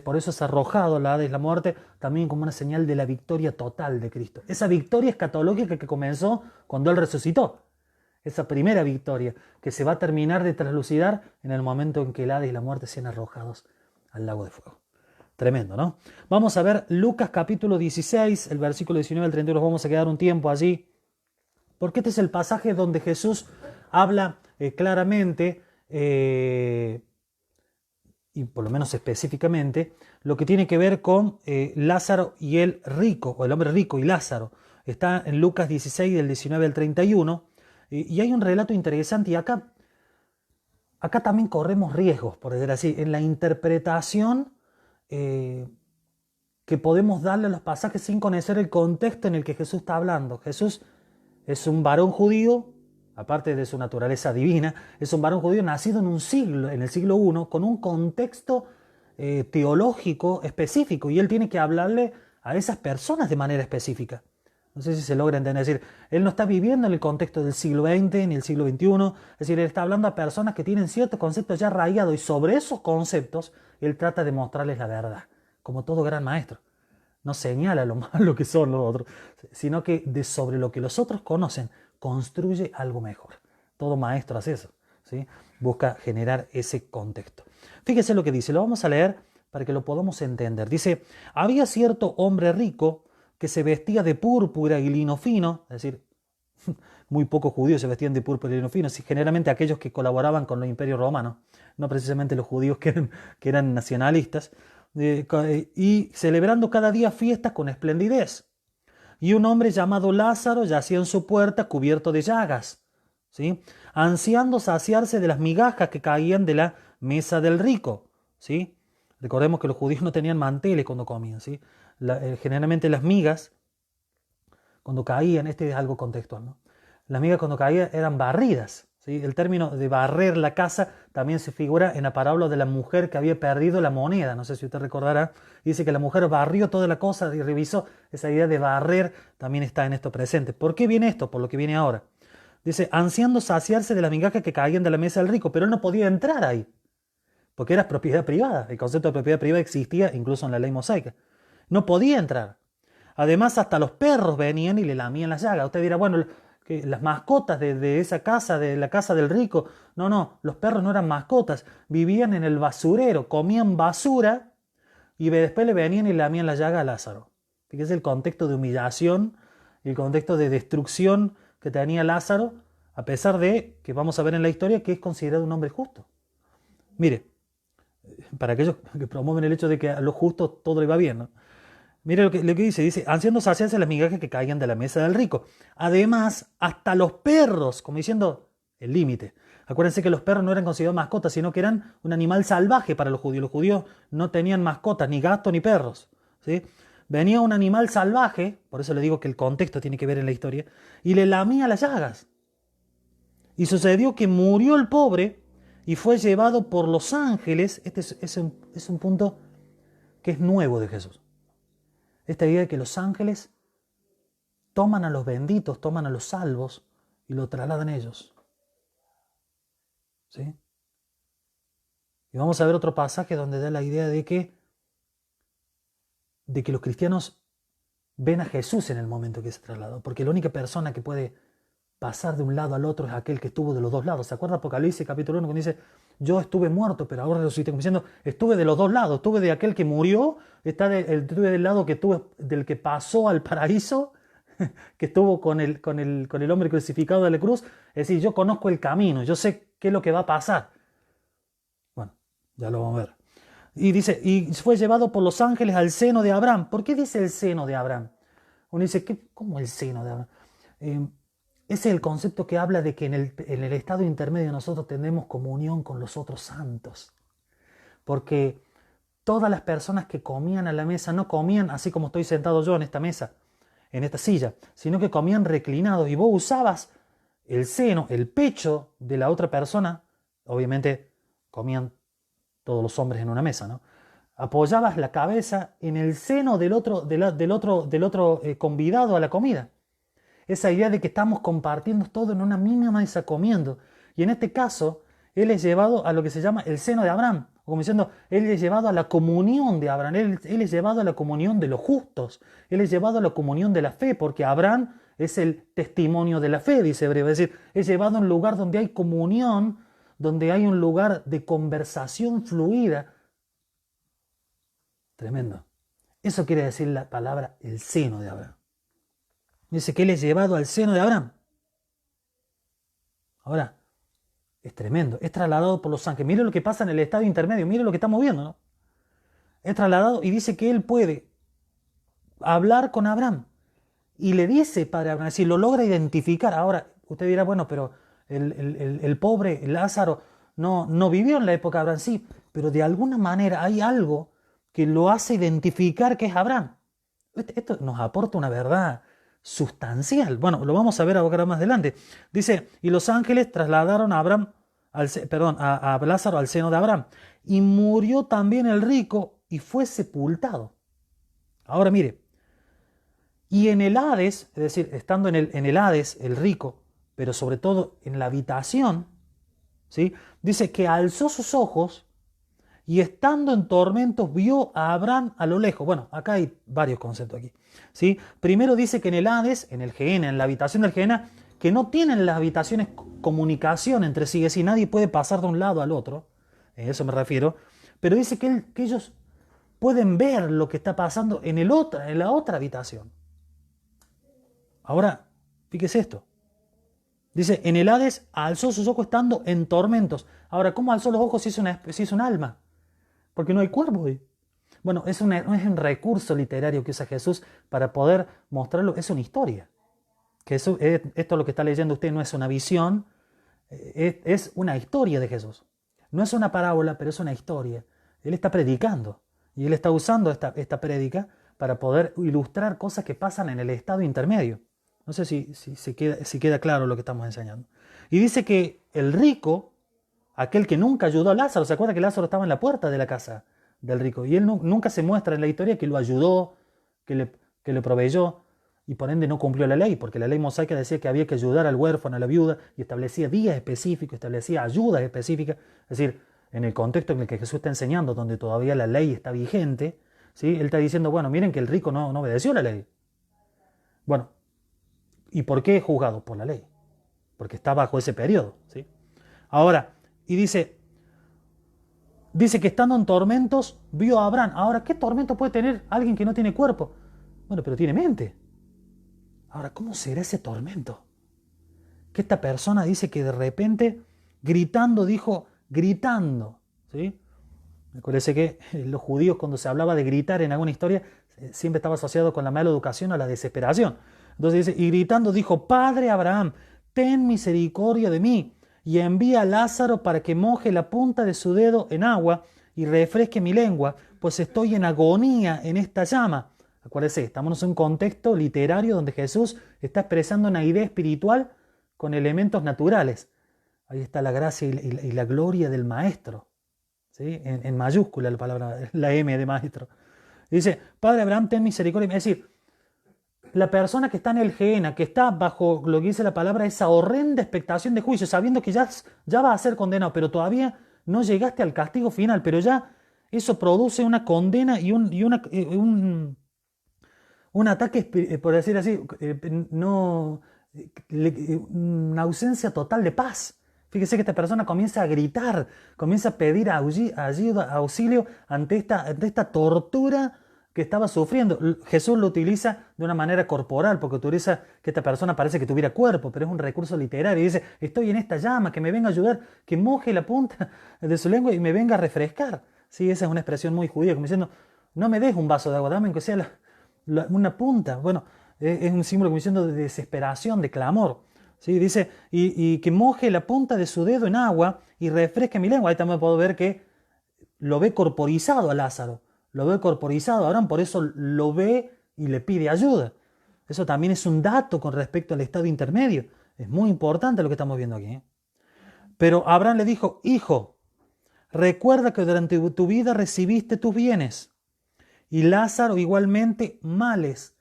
Por eso es arrojado la Hades, la muerte, también como una señal de la victoria total de Cristo. Esa victoria escatológica que comenzó cuando Él resucitó. Esa primera victoria que se va a terminar de traslucidar en el momento en que el Hades y la muerte sean arrojados al lago de fuego. Tremendo, ¿no? Vamos a ver Lucas capítulo 16, el versículo 19 al 31, vamos a quedar un tiempo allí, porque este es el pasaje donde Jesús habla claramente, y por lo menos específicamente, lo que tiene que ver con Lázaro y el rico, o el hombre rico y Lázaro. Está en Lucas 16, del 19 al 31, y hay un relato interesante, y acá también corremos riesgos, por decir así, en la interpretación que podemos darle a los pasajes sin conocer el contexto en el que Jesús está hablando. Jesús es un varón judío, aparte de su naturaleza divina, es un varón judío nacido en el siglo I, con un contexto teológico específico, y él tiene que hablarle a esas personas de manera específica. No sé si se logra entender. Es decir, él no está viviendo en el contexto del siglo XX ni el siglo XXI. Es decir, él está hablando a personas que tienen ciertos conceptos ya arraigados, y sobre esos conceptos él trata de mostrarles la verdad, como todo gran maestro. No señala lo malo que son los otros, sino que sobre lo que los otros conocen construye algo mejor. Todo maestro hace eso, ¿sí? Busca generar ese contexto. Fíjese lo que dice, lo vamos a leer para que lo podamos entender. Dice, había cierto hombre rico que se vestía de púrpura y lino fino, es decir, muy pocos judíos se vestían de púrpura y lino fino, generalmente aquellos que colaboraban con los imperios romanos, no precisamente los judíos que eran nacionalistas, y celebrando cada día fiestas con esplendidez. Y un hombre llamado Lázaro yacía en su puerta cubierto de llagas, ¿sí? Ansiando saciarse de las migajas que caían de la mesa del rico, ¿sí? Recordemos que los judíos no tenían manteles cuando comían, ¿sí? Generalmente las migas, cuando caían, este es algo contextual, ¿no? Las migas cuando caían eran barridas, ¿sí? El término de barrer la casa también se figura en la parábola de la mujer que había perdido la moneda. No sé si usted recordará. Dice que la mujer barrió toda la cosa y revisó. Esa idea de barrer también está en esto presente. ¿Por qué viene esto? Por lo que viene ahora. Dice, ansiando saciarse de las migajas que caían de la mesa del rico, pero él no podía entrar ahí, porque era propiedad privada. El concepto de propiedad privada existía incluso en la ley mosaica. No podía entrar. Además, hasta los perros venían y le lamían las llagas. Usted dirá, bueno, que las mascotas de esa casa, de la casa del rico. No, los perros no eran mascotas. Vivían en el basurero, comían basura y después le venían y le lamían las llagas a Lázaro. Fíjese el contexto de humillación, el contexto de destrucción que tenía Lázaro, a pesar de que vamos a ver en la historia que es considerado un hombre justo. Mire, para aquellos que promueven el hecho de que a los justos todo le va bien, ¿no? Mira lo que dice, haciendo saciarse las migajas que caigan de la mesa del rico. Además, hasta los perros, como diciendo, el límite. Acuérdense que los perros no eran considerados mascotas, sino que eran un animal salvaje para los judíos. Los judíos no tenían mascotas, ni gatos ni perros, ¿sí? Venía un animal salvaje, por eso le digo que el contexto tiene que ver en la historia, y le lamía las llagas. Y sucedió que murió el pobre y fue llevado por los ángeles. Este es un punto que es nuevo de Jesús. Esta idea de que los ángeles toman a los benditos, toman a los salvos y lo trasladan ellos. ¿Sí? Y vamos a ver otro pasaje donde da la idea de que los cristianos ven a Jesús en el momento que se trasladó, porque la única persona que puede pasar de un lado al otro es aquel que estuvo de los dos lados. ¿Se acuerda Apocalipsis capítulo 1 cuando dice, yo estuve muerto, pero ahora resucité? Como diciendo, estuve de los dos lados, estuve de aquel que murió, estuve del lado del que pasó al paraíso, que estuvo con el hombre crucificado de la cruz. Es decir, yo conozco el camino, yo sé qué es lo que va a pasar. Bueno, ya lo vamos a ver. Y dice, y fue llevado por los ángeles al seno de Abraham. ¿Por qué dice el seno de Abraham? Uno dice, ¿cómo el seno de Abraham? Ese es el concepto que habla de que en el estado intermedio nosotros tenemos comunión con los otros santos. Porque todas las personas que comían a la mesa no comían así como estoy sentado yo en esta mesa, en esta silla, sino que comían reclinados y vos usabas el seno, el pecho de la otra persona. Obviamente comían todos los hombres en una mesa, ¿no? Apoyabas la cabeza en el seno del otro convidado a la comida. Esa idea de que estamos compartiendo todo en una misma mesa comiendo. Y en este caso, él es llevado a lo que se llama el seno de Abraham. Como diciendo, él es llevado a la comunión de Abraham. Él es llevado a la comunión de los justos. Él es llevado a la comunión de la fe, porque Abraham es el testimonio de la fe, dice Hebreo. Es decir, es llevado a un lugar donde hay comunión, donde hay un lugar de conversación fluida. Tremendo. Eso quiere decir la palabra el seno de Abraham. Dice que él es llevado al seno de Abraham. Ahora, es tremendo. Es trasladado por los ángeles. Mire lo que pasa en el estado intermedio. Mire lo que estamos viendo, ¿no? Es trasladado y dice que él puede hablar con Abraham. Y le dice para Abraham, si lo logra identificar. Ahora, usted dirá, bueno, pero el pobre Lázaro no vivió en la época de Abraham. Sí, pero de alguna manera hay algo que lo hace identificar que es Abraham. Esto nos aporta una verdad sustancial. Bueno, lo vamos a ver ahora más adelante. Dice, y los ángeles trasladaron a a Lázaro al seno de Abraham. Y murió también el rico y fue sepultado. Ahora mire, y en el Hades, es decir, estando en el Hades, el rico, pero sobre todo en la habitación, ¿sí? Dice que alzó sus ojos y estando en tormentos vio a Abraham a lo lejos. Bueno, acá hay varios conceptos aquí, ¿sí? Primero dice que en el Hades, en el Gehenna, en la habitación del Gehenna, que no tienen las habitaciones comunicación entre sí, es decir, nadie puede pasar de un lado al otro, a eso me refiero, pero dice que ellos pueden ver lo que está pasando en la otra habitación. Ahora, fíjese esto. Dice, en el Hades alzó sus ojos estando en tormentos. Ahora, ¿cómo alzó los ojos si es un alma? Porque no hay cuerpo ahí. Bueno, es un recurso literario que usa Jesús para poder mostrarlo. Es una historia. Que esto lo que está leyendo usted no es una visión, es una historia de Jesús. No es una parábola, pero es una historia. Él está predicando y él está usando esta prédica para poder ilustrar cosas que pasan en el estado intermedio. No sé si queda claro lo que estamos enseñando. Y dice que el rico, aquel que nunca ayudó a Lázaro, ¿se acuerda que Lázaro estaba en la puerta de la casa del rico? Y él nunca se muestra en la historia que lo ayudó, que le proveyó, y por ende no cumplió la ley, porque la ley mosaica decía que había que ayudar al huérfano, a la viuda, y establecía días específicos, establecía ayudas específicas. Es decir, en el contexto en el que Jesús está enseñando, donde todavía la ley está vigente, ¿sí? Él está diciendo, bueno, miren que el rico no obedeció la ley. Bueno, ¿y por qué es juzgado? Por la ley, porque está bajo ese periodo, ¿sí? Ahora, y dice que estando en tormentos vio a Abraham. Ahora, ¿qué tormento puede tener alguien que no tiene cuerpo? Bueno, pero tiene mente. Ahora, ¿cómo será ese tormento? Que esta persona dice que de repente, gritando, ¿sí? Acuérdense que los judíos, cuando se hablaba de gritar en alguna historia, siempre estaba asociado con la mala educación a la desesperación. Entonces dice, y gritando dijo, Padre Abraham, ten misericordia de mí, y envía a Lázaro para que moje la punta de su dedo en agua y refresque mi lengua, pues estoy en agonía en esta llama. Acuérdense, estamos en un contexto literario donde Jesús está expresando una idea espiritual con elementos naturales. Ahí está la gracia y la gloria del maestro, ¿sí? En mayúscula la palabra, la M de maestro. Dice, Padre Abraham, ten misericordia. Es decir, la persona que está en el Gehenna, que está bajo lo que dice la palabra, esa horrenda expectación de juicio, sabiendo que ya va a ser condenado, pero todavía no llegaste al castigo final, pero ya eso produce una condena y un ataque, por decir así, una ausencia total de paz. Fíjese que esta persona comienza a gritar, comienza a pedir ayuda, auxilio ante esta tortura que estaba sufriendo. Jesús lo utiliza de una manera corporal, porque utiliza que esta persona parece que tuviera cuerpo, pero es un recurso literario. Y dice, estoy en esta llama, que me venga a ayudar, que moje la punta de su lengua y me venga a refrescar. Sí, esa es una expresión muy judía, como diciendo, no me des un vaso de agua, dame aunque sea una punta. Bueno, es un símbolo como diciendo de desesperación, de clamor. ¿Sí? Dice, y que moje la punta de su dedo en agua y refresque mi lengua. Ahí también puedo ver que lo ve corporizado a Lázaro, lo ve corporizado a Abraham, por eso lo ve y le pide ayuda. Eso también es un dato con respecto al estado intermedio. Es muy importante lo que estamos viendo aquí, ¿eh? Pero Abraham le dijo, hijo, recuerda que durante tu vida recibiste tus bienes y Lázaro igualmente males.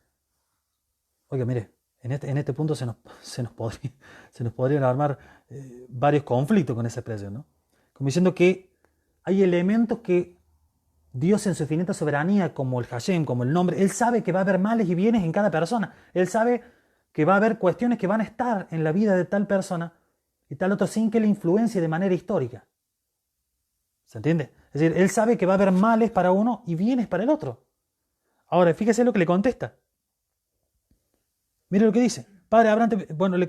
Oiga, mire, en este punto se nos podrían armar varios conflictos con esa expresión, ¿no? Como diciendo que hay elementos que Dios en su infinita soberanía, como el Hashem, como el nombre, Él sabe que va a haber males y bienes en cada persona. Él sabe que va a haber cuestiones que van a estar en la vida de tal persona y tal otro sin que le influencie de manera histórica. ¿Se entiende? Es decir, Él sabe que va a haber males para uno y bienes para el otro. Ahora, fíjese lo que le contesta. Mire lo que dice. Padre Abraham,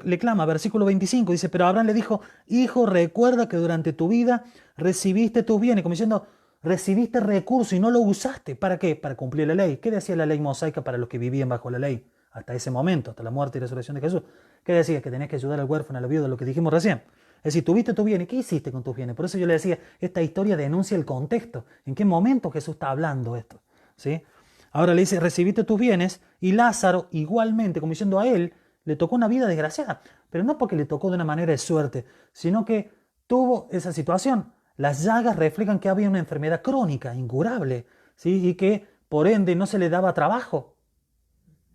le clama, versículo 25, dice, pero Abraham le dijo, hijo, recuerda que durante tu vida recibiste tus bienes, como diciendo, recibiste recursos y no lo usaste. ¿Para qué? Para cumplir la ley. ¿Qué decía la ley mosaica para los que vivían bajo la ley? Hasta ese momento, hasta la muerte y resurrección de Jesús. ¿Qué decía? Que tenías que ayudar al huérfano, al viudo, lo que dijimos recién. Es decir, tuviste tus bienes. ¿Qué hiciste con tus bienes? Por eso yo le decía, esta historia denuncia el contexto. ¿En qué momento Jesús está hablando esto? ¿Sí? Ahora le dice, recibiste tus bienes, y Lázaro igualmente, como diciendo a él, le tocó una vida desgraciada, pero no porque le tocó de una manera de suerte, sino que tuvo esa situación. Las llagas reflejan que había una enfermedad crónica, incurable, ¿sí? Y que por ende no se le daba trabajo.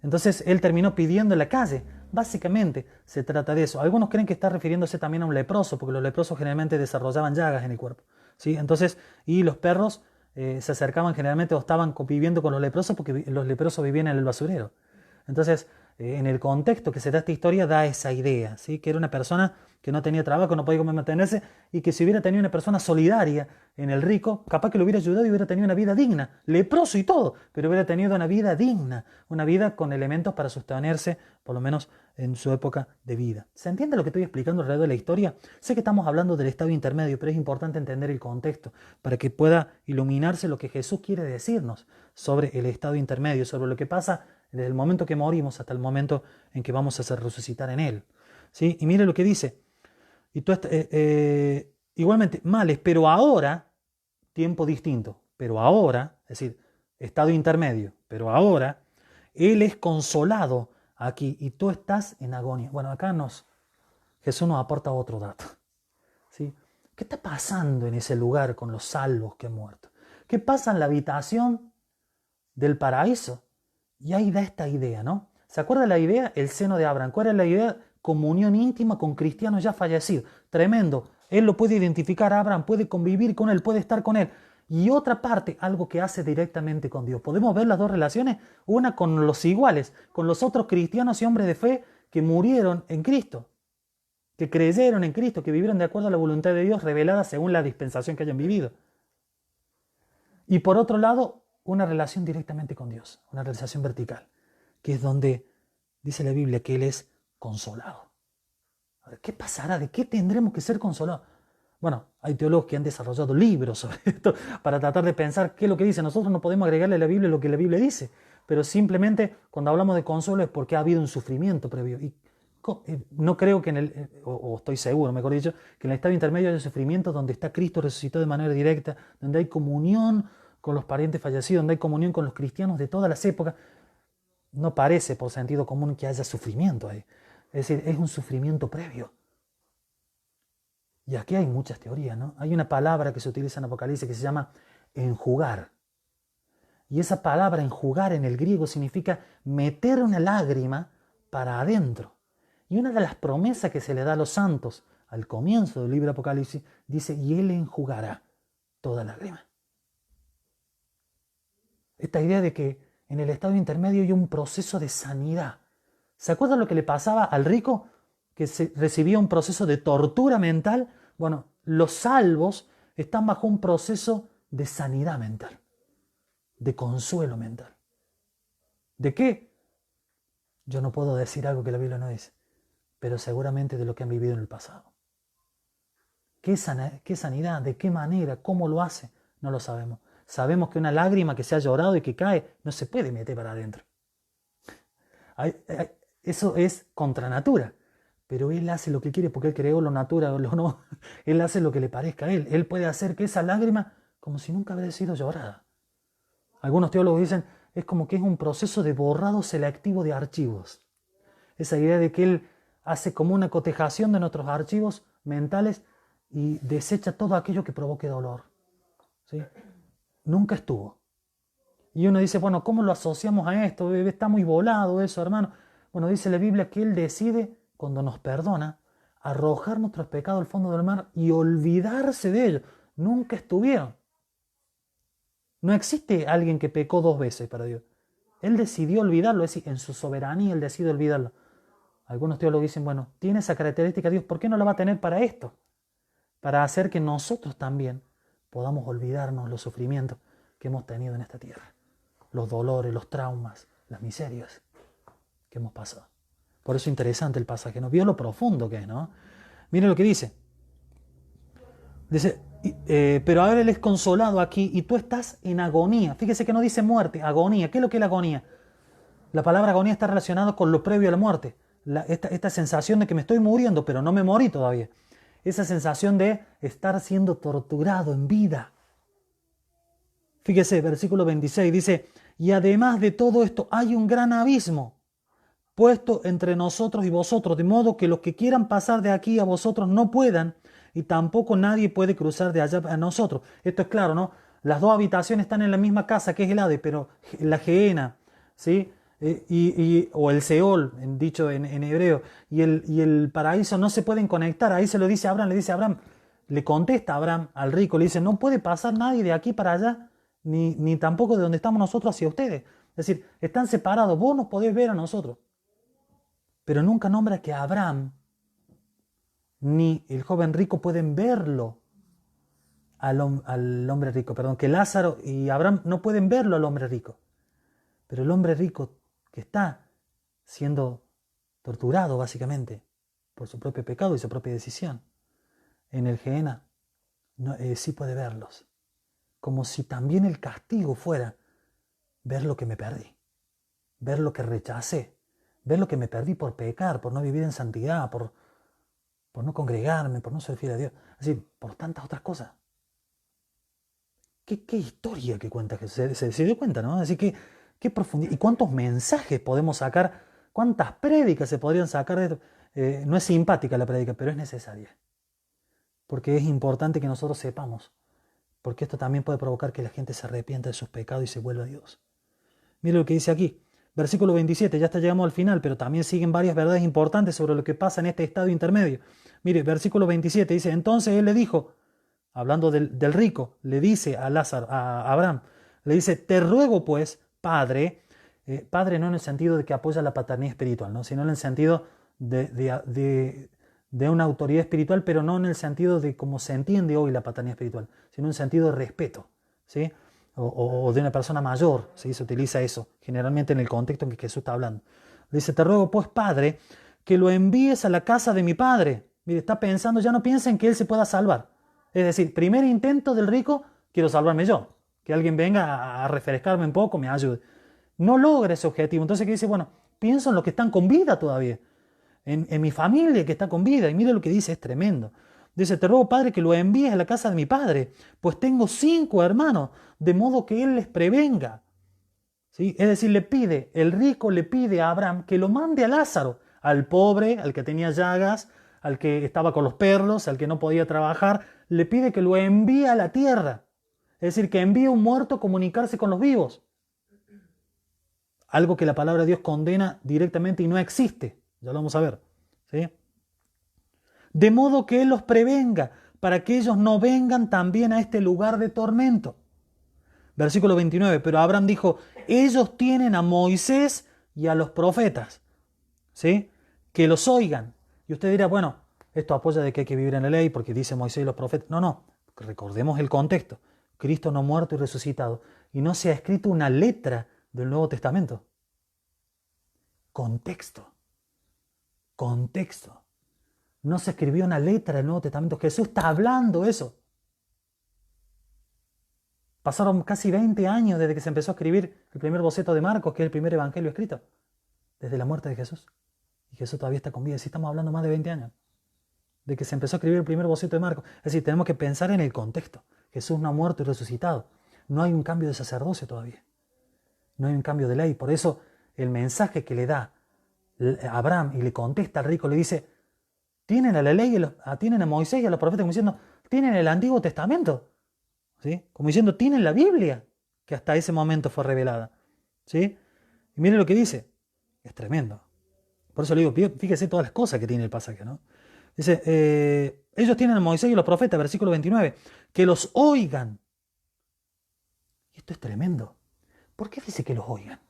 Entonces él terminó pidiendo en la calle. Básicamente se trata de eso. Algunos creen que está refiriéndose también a un leproso, porque los leprosos generalmente desarrollaban llagas en el cuerpo, ¿sí? Entonces, y los perros se acercaban generalmente o estaban conviviendo con los leprosos porque los leprosos vivían en el basurero. Entonces, en el contexto que se da esta historia da esa idea, ¿sí? Que era una persona que no tenía trabajo, no podía mantenerse y que si hubiera tenido una persona solidaria en el rico, capaz que lo hubiera ayudado y hubiera tenido una vida digna, leproso y todo, pero hubiera tenido una vida digna, una vida con elementos para sostenerse, por lo menos en su época de vida. ¿Se entiende lo que estoy explicando alrededor de la historia? Sé que estamos hablando del estado intermedio, pero es importante entender el contexto para que pueda iluminarse lo que Jesús quiere decirnos sobre el estado intermedio, sobre lo que pasa desde el momento que morimos hasta el momento en que vamos a ser resucitar en Él. ¿Sí? Y mire lo que dice. Y tú igualmente, males, pero ahora, tiempo distinto, pero ahora, es decir, estado intermedio, pero ahora, Él es consolado aquí y tú estás en agonía. Bueno, acá Jesús nos aporta otro dato. ¿Sí? ¿Qué está pasando en ese lugar con los salvos que han muerto? ¿Qué pasa en la habitación del paraíso? Y ahí da esta idea, ¿no? ¿Se acuerda la idea? El seno de Abraham. ¿Cuál es la idea? Comunión íntima con cristianos ya fallecidos. Tremendo. Él lo puede identificar a Abraham, puede convivir con él, puede estar con él. Y otra parte, algo que hace directamente con Dios. Podemos ver las dos relaciones, una con los iguales, con los otros cristianos y hombres de fe que murieron en Cristo, que creyeron en Cristo, que vivieron de acuerdo a la voluntad de Dios revelada según la dispensación que hayan vivido. Y por otro lado, una relación directamente con Dios, una relación vertical, que es donde dice la Biblia que Él es consolado. A ver, ¿qué pasará? ¿De qué tendremos que ser consolados? Bueno, hay teólogos que han desarrollado libros sobre esto para tratar de pensar qué es lo que dice. Nosotros no podemos agregarle a la Biblia lo que la Biblia dice, pero simplemente cuando hablamos de consuelo es porque ha habido un sufrimiento previo. Y no creo que o estoy seguro, mejor dicho, que en el estado intermedio haya sufrimiento donde está Cristo resucitado de manera directa, donde hay comunión con los parientes fallecidos, donde hay comunión con los cristianos de todas las épocas. No parece por sentido común que haya sufrimiento ahí. Es decir, es un sufrimiento previo. Y aquí hay muchas teorías, ¿no? Hay una palabra que se utiliza en Apocalipsis que se llama enjugar. Y esa palabra enjugar en el griego significa meter una lágrima para adentro. Y una de las promesas que se le da a los santos al comienzo del libro de Apocalipsis dice, y Él enjugará toda lágrima. Esta idea de que en el estado intermedio hay un proceso de sanidad. ¿Se acuerdan lo que le pasaba al rico? Que recibía un proceso de tortura mental. Bueno, los salvos están bajo un proceso de sanidad mental, de consuelo mental. ¿De qué? Yo no puedo decir algo que la Biblia no dice, pero seguramente de lo que han vivido en el pasado. ¿Qué sanidad? ¿De qué manera? ¿Cómo lo hace? No lo sabemos. Sabemos que una lágrima que se ha llorado y que cae no se puede meter para adentro. Eso es contra natura. Pero Él hace lo que quiere porque Él creó lo natural o lo no. Él hace lo que le parezca a Él. Él puede hacer que esa lágrima como si nunca hubiera sido llorada. Algunos teólogos dicen, es como que es un proceso de borrado selectivo de archivos. Esa idea de que Él hace como una cotejación de nuestros archivos mentales y desecha todo aquello que provoque dolor. ¿Sí? Nunca estuvo. Y uno dice, bueno, ¿cómo lo asociamos a esto? Está muy volado eso, hermano. Bueno, dice la Biblia que Él decide, cuando nos perdona, arrojar nuestros pecados al fondo del mar y olvidarse de ellos. Nunca estuvieron. No existe alguien que pecó 2 veces para Dios. Él decidió olvidarlo, es decir, en su soberanía Él decide olvidarlo. Algunos teólogos dicen, bueno, tiene esa característica Dios, ¿por qué no la va a tener para esto? Para hacer que nosotros también podamos olvidarnos los sufrimientos que hemos tenido en esta tierra. Los dolores, los traumas, las miserias que hemos pasado. Por eso es interesante el pasaje, ¿no? Vio lo profundo que es, ¿no? Miren lo que dice. Dice, pero ahora Él es consolado aquí y tú estás en agonía. Fíjese que no dice muerte, agonía. ¿Qué es lo que es la agonía? La palabra agonía está relacionada con lo previo a la muerte. Esta sensación de que me estoy muriendo, pero no me morí todavía. Esa sensación de estar siendo torturado en vida. Fíjese, versículo 26 dice, y además de todo esto hay un gran abismo puesto entre nosotros y vosotros, de modo que los que quieran pasar de aquí a vosotros no puedan, y tampoco nadie puede cruzar de allá a nosotros. Esto es claro, ¿no? Las 2 habitaciones están en la misma casa, que es el Hades, pero la Gehenna, ¿sí? O el Seol, dicho en hebreo, y el paraíso no se pueden conectar. Ahí se lo dice a Abraham, le contesta a Abraham al rico, le dice, no puede pasar nadie de aquí para allá, ni tampoco de donde estamos nosotros hacia ustedes. Es decir, están separados, vos nos podés ver a nosotros. Pero nunca nombra que Abraham ni el joven rico pueden verlo al hombre rico. Perdón, que Lázaro y Abraham no pueden verlo al hombre rico. Pero el hombre rico que está siendo torturado básicamente por su propio pecado y su propia decisión en el Gehenna, sí puede verlos. Como si también el castigo fuera ver lo que me perdí, ver lo que rechacé, ver lo que me perdí por pecar, por no vivir en santidad, por no congregarme, por no ser fiel a Dios, así, por tantas otras cosas. ¿Qué historia que cuenta Jesús? Se dio cuenta, ¿no? Así que, qué profundidad. ¿Y cuántos mensajes podemos sacar? ¿Cuántas prédicas se podrían sacar de esto? No es simpática la prédica, pero es necesaria. Porque es importante que nosotros sepamos. Porque esto también puede provocar que la gente se arrepienta de sus pecados y se vuelva a Dios. Mire lo que dice aquí. Versículo 27, ya llegamos al final, pero también siguen varias verdades importantes sobre lo que pasa en este estado intermedio. Mire, versículo 27 dice, entonces él le dijo, hablando del rico, le dice a Lázaro, a Abraham, le dice, te ruego pues, padre, padre no en el sentido de que apoya la paternidad espiritual, ¿no? Sino en el sentido de una autoridad espiritual, pero no en el sentido de cómo se entiende hoy la paternidad espiritual, sino en un sentido de respeto, ¿sí? O de una persona mayor, ¿sí? Se utiliza eso, generalmente en el contexto en que Jesús está hablando. Le dice, te ruego pues, padre, que lo envíes a la casa de mi padre. Mire, está pensando, ya no piensa en que él se pueda salvar. Es decir, primer intento del rico, quiero salvarme yo. Que alguien venga a refrescarme un poco, me ayude. no logra ese objetivo. Entonces, ¿qué dice? Bueno, pienso en los que están con vida todavía, en mi familia que está con vida. Y mire lo que dice, es tremendo. Dice, te ruego, Padre, que lo envíes a la casa de mi padre, pues tengo 5 hermanos, de modo que él les prevenga. ¿Sí? Es decir, el rico le pide a Abraham que lo mande a Lázaro, al pobre, al que tenía llagas, al que estaba con los perros, al que no podía trabajar, le pide que lo envíe a la tierra. Es decir, que envíe un muerto a comunicarse con los vivos. Algo que la palabra de Dios condena directamente y no existe. Ya lo vamos a ver. ¿Sí? De modo que Él los prevenga, para que ellos no vengan también a este lugar de tormento. Versículo 29, pero Abraham dijo, ellos tienen a Moisés y a los profetas, ¿sí? Que los oigan. Y usted dirá, bueno, esto apoya de que hay que vivir en la ley porque dice Moisés y los profetas. No, no, recordemos el contexto. Cristo no muerto y resucitado. Y no se ha escrito una letra del Nuevo Testamento. Contexto. Contexto. No se escribió una letra del Nuevo Testamento. Jesús está hablando eso. Pasaron casi 20 años desde que se empezó a escribir el primer boceto de Marcos, que es el primer evangelio escrito, desde la muerte de Jesús. Y Jesús todavía está con vida. Sí, estamos hablando más de 20 años de que se empezó a escribir el primer boceto de Marcos. Es decir, tenemos que pensar en el contexto. Jesús no ha muerto y resucitado. No hay un cambio de sacerdocio todavía. No hay un cambio de ley. Por eso el mensaje que le da Abraham y le contesta al rico, le dice, tienen a la ley, tienen a Moisés y a los profetas, como diciendo, tienen el Antiguo Testamento. ¿Sí? Como diciendo, tienen la Biblia, que hasta ese momento fue revelada. ¿Sí? Y miren lo que dice. Es tremendo. Por eso le digo, fíjese todas las cosas que tiene el pasaje, ¿no? Dice, ellos tienen a Moisés y los profetas, versículo 29, que los oigan. Y esto es tremendo. ¿Por qué dice que los oigan?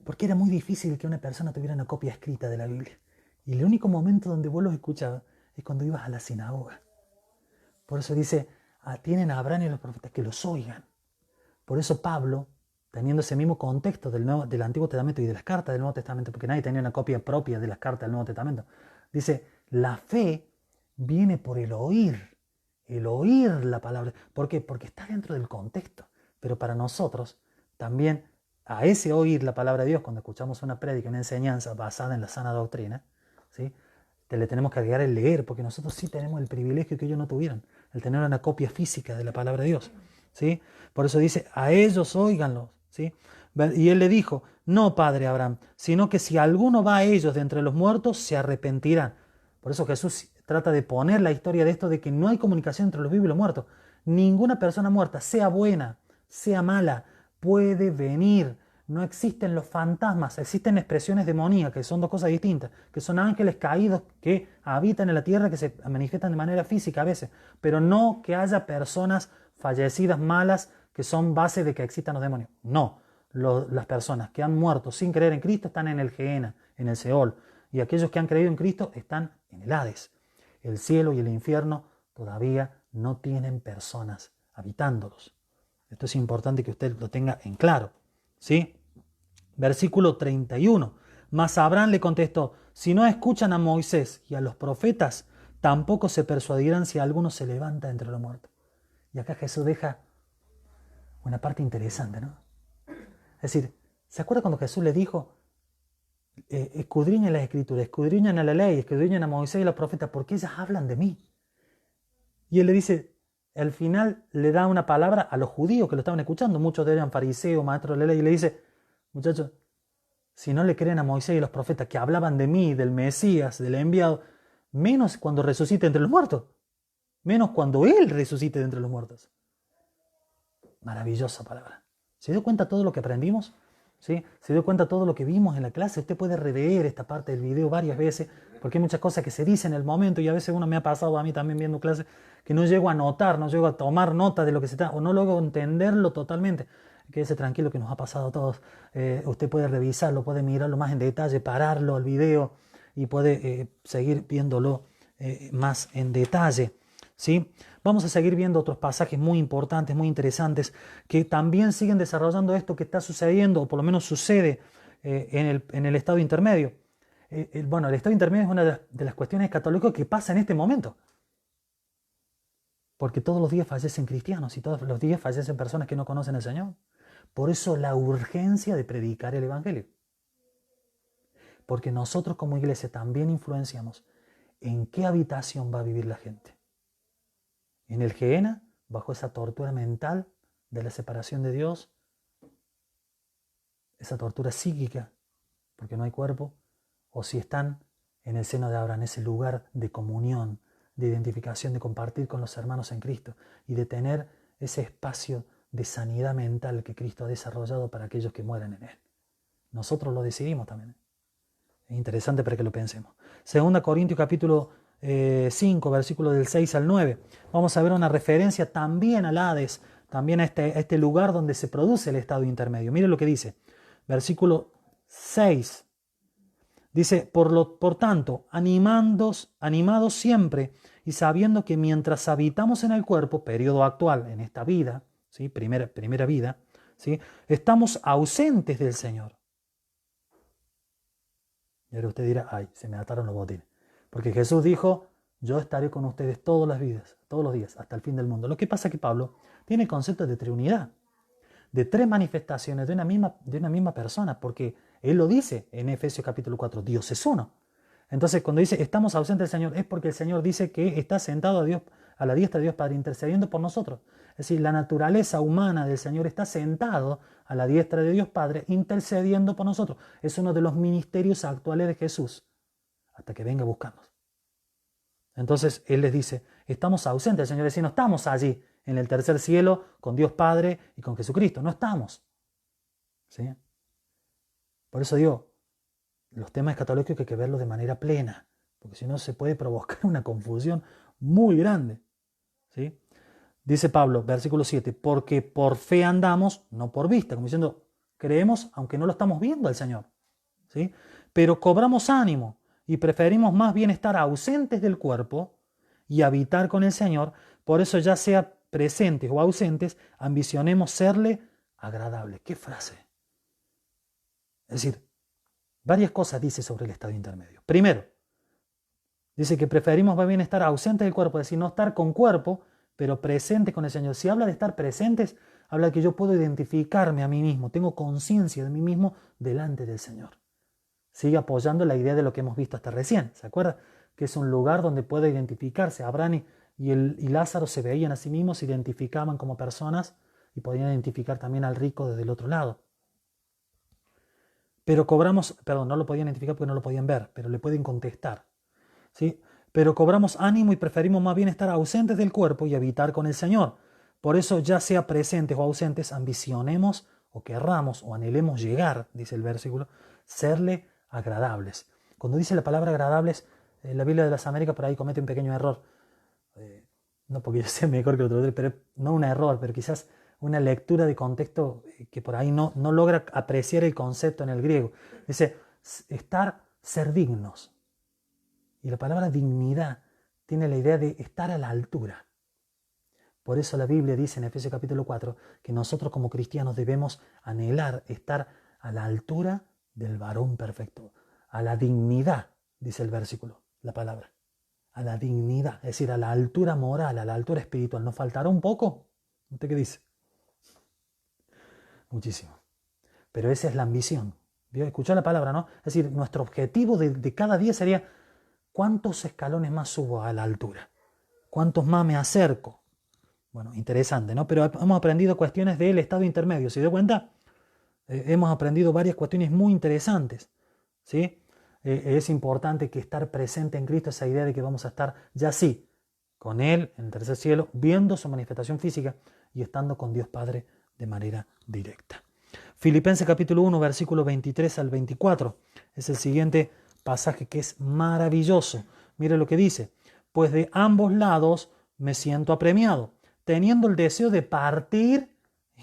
Porque era muy difícil que una persona tuviera una copia escrita de la Biblia. Y el único momento donde vos los escuchabas es cuando ibas a la sinagoga. Por eso dice, tienen a Abraham y a los profetas que los oigan. Por eso Pablo, teniendo ese mismo contexto del Antiguo Testamento y de las cartas del Nuevo Testamento, porque nadie tenía una copia propia de las cartas del Nuevo Testamento, dice, la fe viene por el oír la palabra. ¿Por qué? Porque está dentro del contexto. Pero para nosotros, también a ese oír la palabra de Dios, cuando escuchamos una prédica, una enseñanza basada en la sana doctrina, ¿sí? Le tenemos que agregar el leer, porque nosotros sí tenemos el privilegio que ellos no tuvieron, el tener una copia física de la palabra de Dios. ¿Sí? Por eso dice, a ellos óiganlos. ¿Sí? Y él le dijo, no, padre Abraham, sino que si alguno va a ellos de entre los muertos, se arrepentirán. Por eso Jesús trata de poner la historia de esto de que no hay comunicación entre los vivos y los muertos. Ninguna persona muerta, sea buena, sea mala, puede venir. No existen los fantasmas, existen expresiones demoníacas, que son dos cosas distintas, que son ángeles caídos que habitan en la tierra, que se manifiestan de manera física a veces, pero no que haya personas fallecidas malas que son base de que existan los demonios. No, las personas que han muerto sin creer en Cristo están en el Gehenna, en el Seol, y aquellos que han creído en Cristo están en el Hades. El cielo y el infierno todavía no tienen personas habitándolos. Esto es importante que usted lo tenga en claro. ¿Sí? Versículo 31. Mas Abraham le contestó, si no escuchan a Moisés y a los profetas, tampoco se persuadirán si alguno se levanta entre los muertos. Y acá Jesús deja una parte interesante, ¿no? Es decir, ¿se acuerda cuando Jesús le dijo, escudriñen las escrituras, escudriñen a la ley, escudriñen a Moisés y a los profetas, porque ellas hablan de mí? Y él le dice, al final le da una palabra a los judíos que lo estaban escuchando, muchos de ellos eran fariseos, maestros de la ley, y le dice, muchachos, si no le creen a Moisés y los profetas que hablaban de mí, del Mesías, del enviado, menos cuando resucite entre los muertos, menos cuando Él resucite de entre los muertos. Maravillosa palabra. ¿Se dio cuenta todo lo que aprendimos? ¿Sí? ¿Se dio cuenta todo lo que vimos en la clase? Usted puede rever esta parte del video varias veces, porque hay muchas cosas que se dicen en el momento, y a veces uno me ha pasado a mí también viendo clases, que no llego a notar, no llego a tomar nota de lo que se está, o no logro entenderlo totalmente. Quédese tranquilo que nos ha pasado a todos. Usted puede revisarlo, puede mirarlo más en detalle, pararlo al video y puede seguir viéndolo más en detalle. ¿Sí? Vamos a seguir viendo otros pasajes muy importantes, muy interesantes, que también siguen desarrollando esto que está sucediendo, o por lo menos sucede en el estado intermedio. Bueno, el estado intermedio es una de las cuestiones escatológicas que pasa en este momento. Porque todos los días fallecen cristianos y todos los días fallecen personas que no conocen al Señor. Por eso la urgencia de predicar el Evangelio. Porque nosotros como iglesia también influenciamos en qué habitación va a vivir la gente. En el Gehenna, bajo esa tortura mental de la separación de Dios, esa tortura psíquica, porque no hay cuerpo, o si están en el seno de Abraham, ese lugar de comunión, de identificación, de compartir con los hermanos en Cristo y de tener ese espacio de sanidad mental que Cristo ha desarrollado para aquellos que mueren en Él. Nosotros lo decidimos también. Es interesante para que lo pensemos. 2 Corintios capítulo 5, versículos del 6 al 9. Vamos a ver una referencia también al Hades, también a este lugar donde se produce el estado intermedio. Miren lo que dice. Versículo 6. Dice, por tanto, animados siempre y sabiendo que mientras habitamos en el cuerpo, periodo actual, en esta vida, ¿sí? primera vida, ¿sí? Estamos ausentes del Señor. Y ahora usted dirá, ay, se me ataron los botines. Porque Jesús dijo, yo estaré con ustedes todos los días, hasta el fin del mundo. Lo que pasa es que Pablo tiene el concepto de triunidad, de tres manifestaciones de una misma persona, porque él lo dice en Efesios capítulo 4, Dios es uno. Entonces cuando dice estamos ausentes del Señor, es porque el Señor dice que está sentado a la diestra de Dios Padre, intercediendo por nosotros. Es decir, la naturaleza humana del Señor está sentado a la diestra de Dios Padre, intercediendo por nosotros. Es uno de los ministerios actuales de Jesús, hasta que venga a buscarnos. Entonces Él les dice, estamos ausentes del Señor, es decir, no estamos allí en el tercer cielo con Dios Padre y con Jesucristo, no estamos. ¿Sí? Por eso digo, los temas escatológicos hay que verlos de manera plena, porque si no se puede provocar una confusión muy grande. ¿Sí? Dice Pablo, versículo 7, porque por fe andamos, no por vista, como diciendo, creemos aunque no lo estamos viendo al Señor. ¿Sí? Pero cobramos ánimo y preferimos más bien estar ausentes del cuerpo y habitar con el Señor. Por eso, ya sea presentes o ausentes, ambicionemos serle agradable. ¿Qué frase? Es decir, varias cosas dice sobre el estado intermedio. Primero, dice que preferimos más bien estar ausentes del cuerpo, es decir, no estar con cuerpo, pero presentes con el Señor. Si habla de estar presentes, habla de que yo puedo identificarme a mí mismo, tengo conciencia de mí mismo delante del Señor. Sigue apoyando la idea de lo que hemos visto hasta recién. ¿Se acuerda? Que es un lugar donde puede identificarse. Abraham y Lázaro se veían a sí mismos, se identificaban como personas y podían identificar también al rico desde el otro lado. Pero no lo podían identificar porque no lo podían ver, pero le pueden contestar. ¿Sí? Pero cobramos ánimo y preferimos más bien estar ausentes del cuerpo y habitar con el Señor. Por eso, ya sea presentes o ausentes, ambicionemos o querramos o anhelemos llegar, dice el versículo, serle agradables. Cuando dice la palabra agradables, la Biblia de las Américas por ahí comete un pequeño error. No porque yo sea mejor que el otro, pero no un error, pero quizás una lectura de contexto que por ahí no logra apreciar el concepto en el griego. Dice, ser dignos. Y la palabra dignidad tiene la idea de estar a la altura. Por eso la Biblia dice en Efesios capítulo 4 que nosotros como cristianos debemos anhelar estar a la altura del varón perfecto. A la dignidad, dice el versículo, la palabra. A la dignidad, es decir, a la altura moral, a la altura espiritual. ¿Nos faltará un poco? ¿Usted qué dice? Muchísimo. Pero esa es la ambición. ¿Vio? Escuchó la palabra, ¿no? Es decir, nuestro objetivo de cada día sería ¿cuántos escalones más subo a la altura? ¿Cuántos más me acerco? Bueno, interesante, ¿no? Pero hemos aprendido cuestiones del estado intermedio. ¿Se dio cuenta? Hemos aprendido varias cuestiones muy interesantes. ¿Sí? Es importante que estar presente en Cristo, esa idea de que vamos a estar ya sí, con Él en el tercer cielo, viendo su manifestación física y estando con Dios Padre de manera directa. Filipenses capítulo 1, versículos 23 al 24. Es el siguiente pasaje que es maravilloso. Mire lo que dice. Pues de ambos lados me siento apremiado, teniendo el deseo de partir,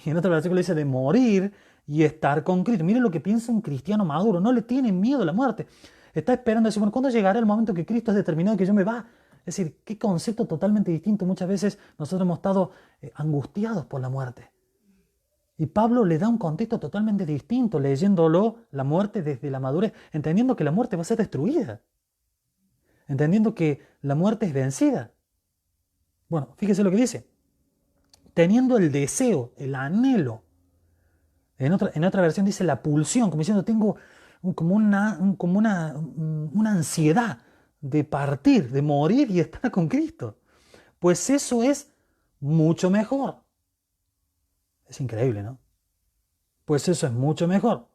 y en otro versículo dice de morir y estar con Cristo. Mire lo que piensa un cristiano maduro, no le tiene miedo a la muerte. Está esperando decir, bueno, ¿cuándo llegará el momento que Cristo es determinado que yo me va? Es decir, qué concepto totalmente distinto. Muchas veces nosotros hemos estado angustiados por la muerte. Y Pablo le da un contexto totalmente distinto, leyéndolo la muerte desde la madurez, entendiendo que la muerte va a ser destruida, entendiendo que la muerte es vencida. Bueno, fíjese lo que dice. Teniendo el deseo, el anhelo En otra versión dice la pulsión, como diciendo, tengo como una ansiedad de partir, de morir y estar con Cristo. Pues eso es mucho mejor. Es increíble, ¿no? Pues eso es mucho mejor.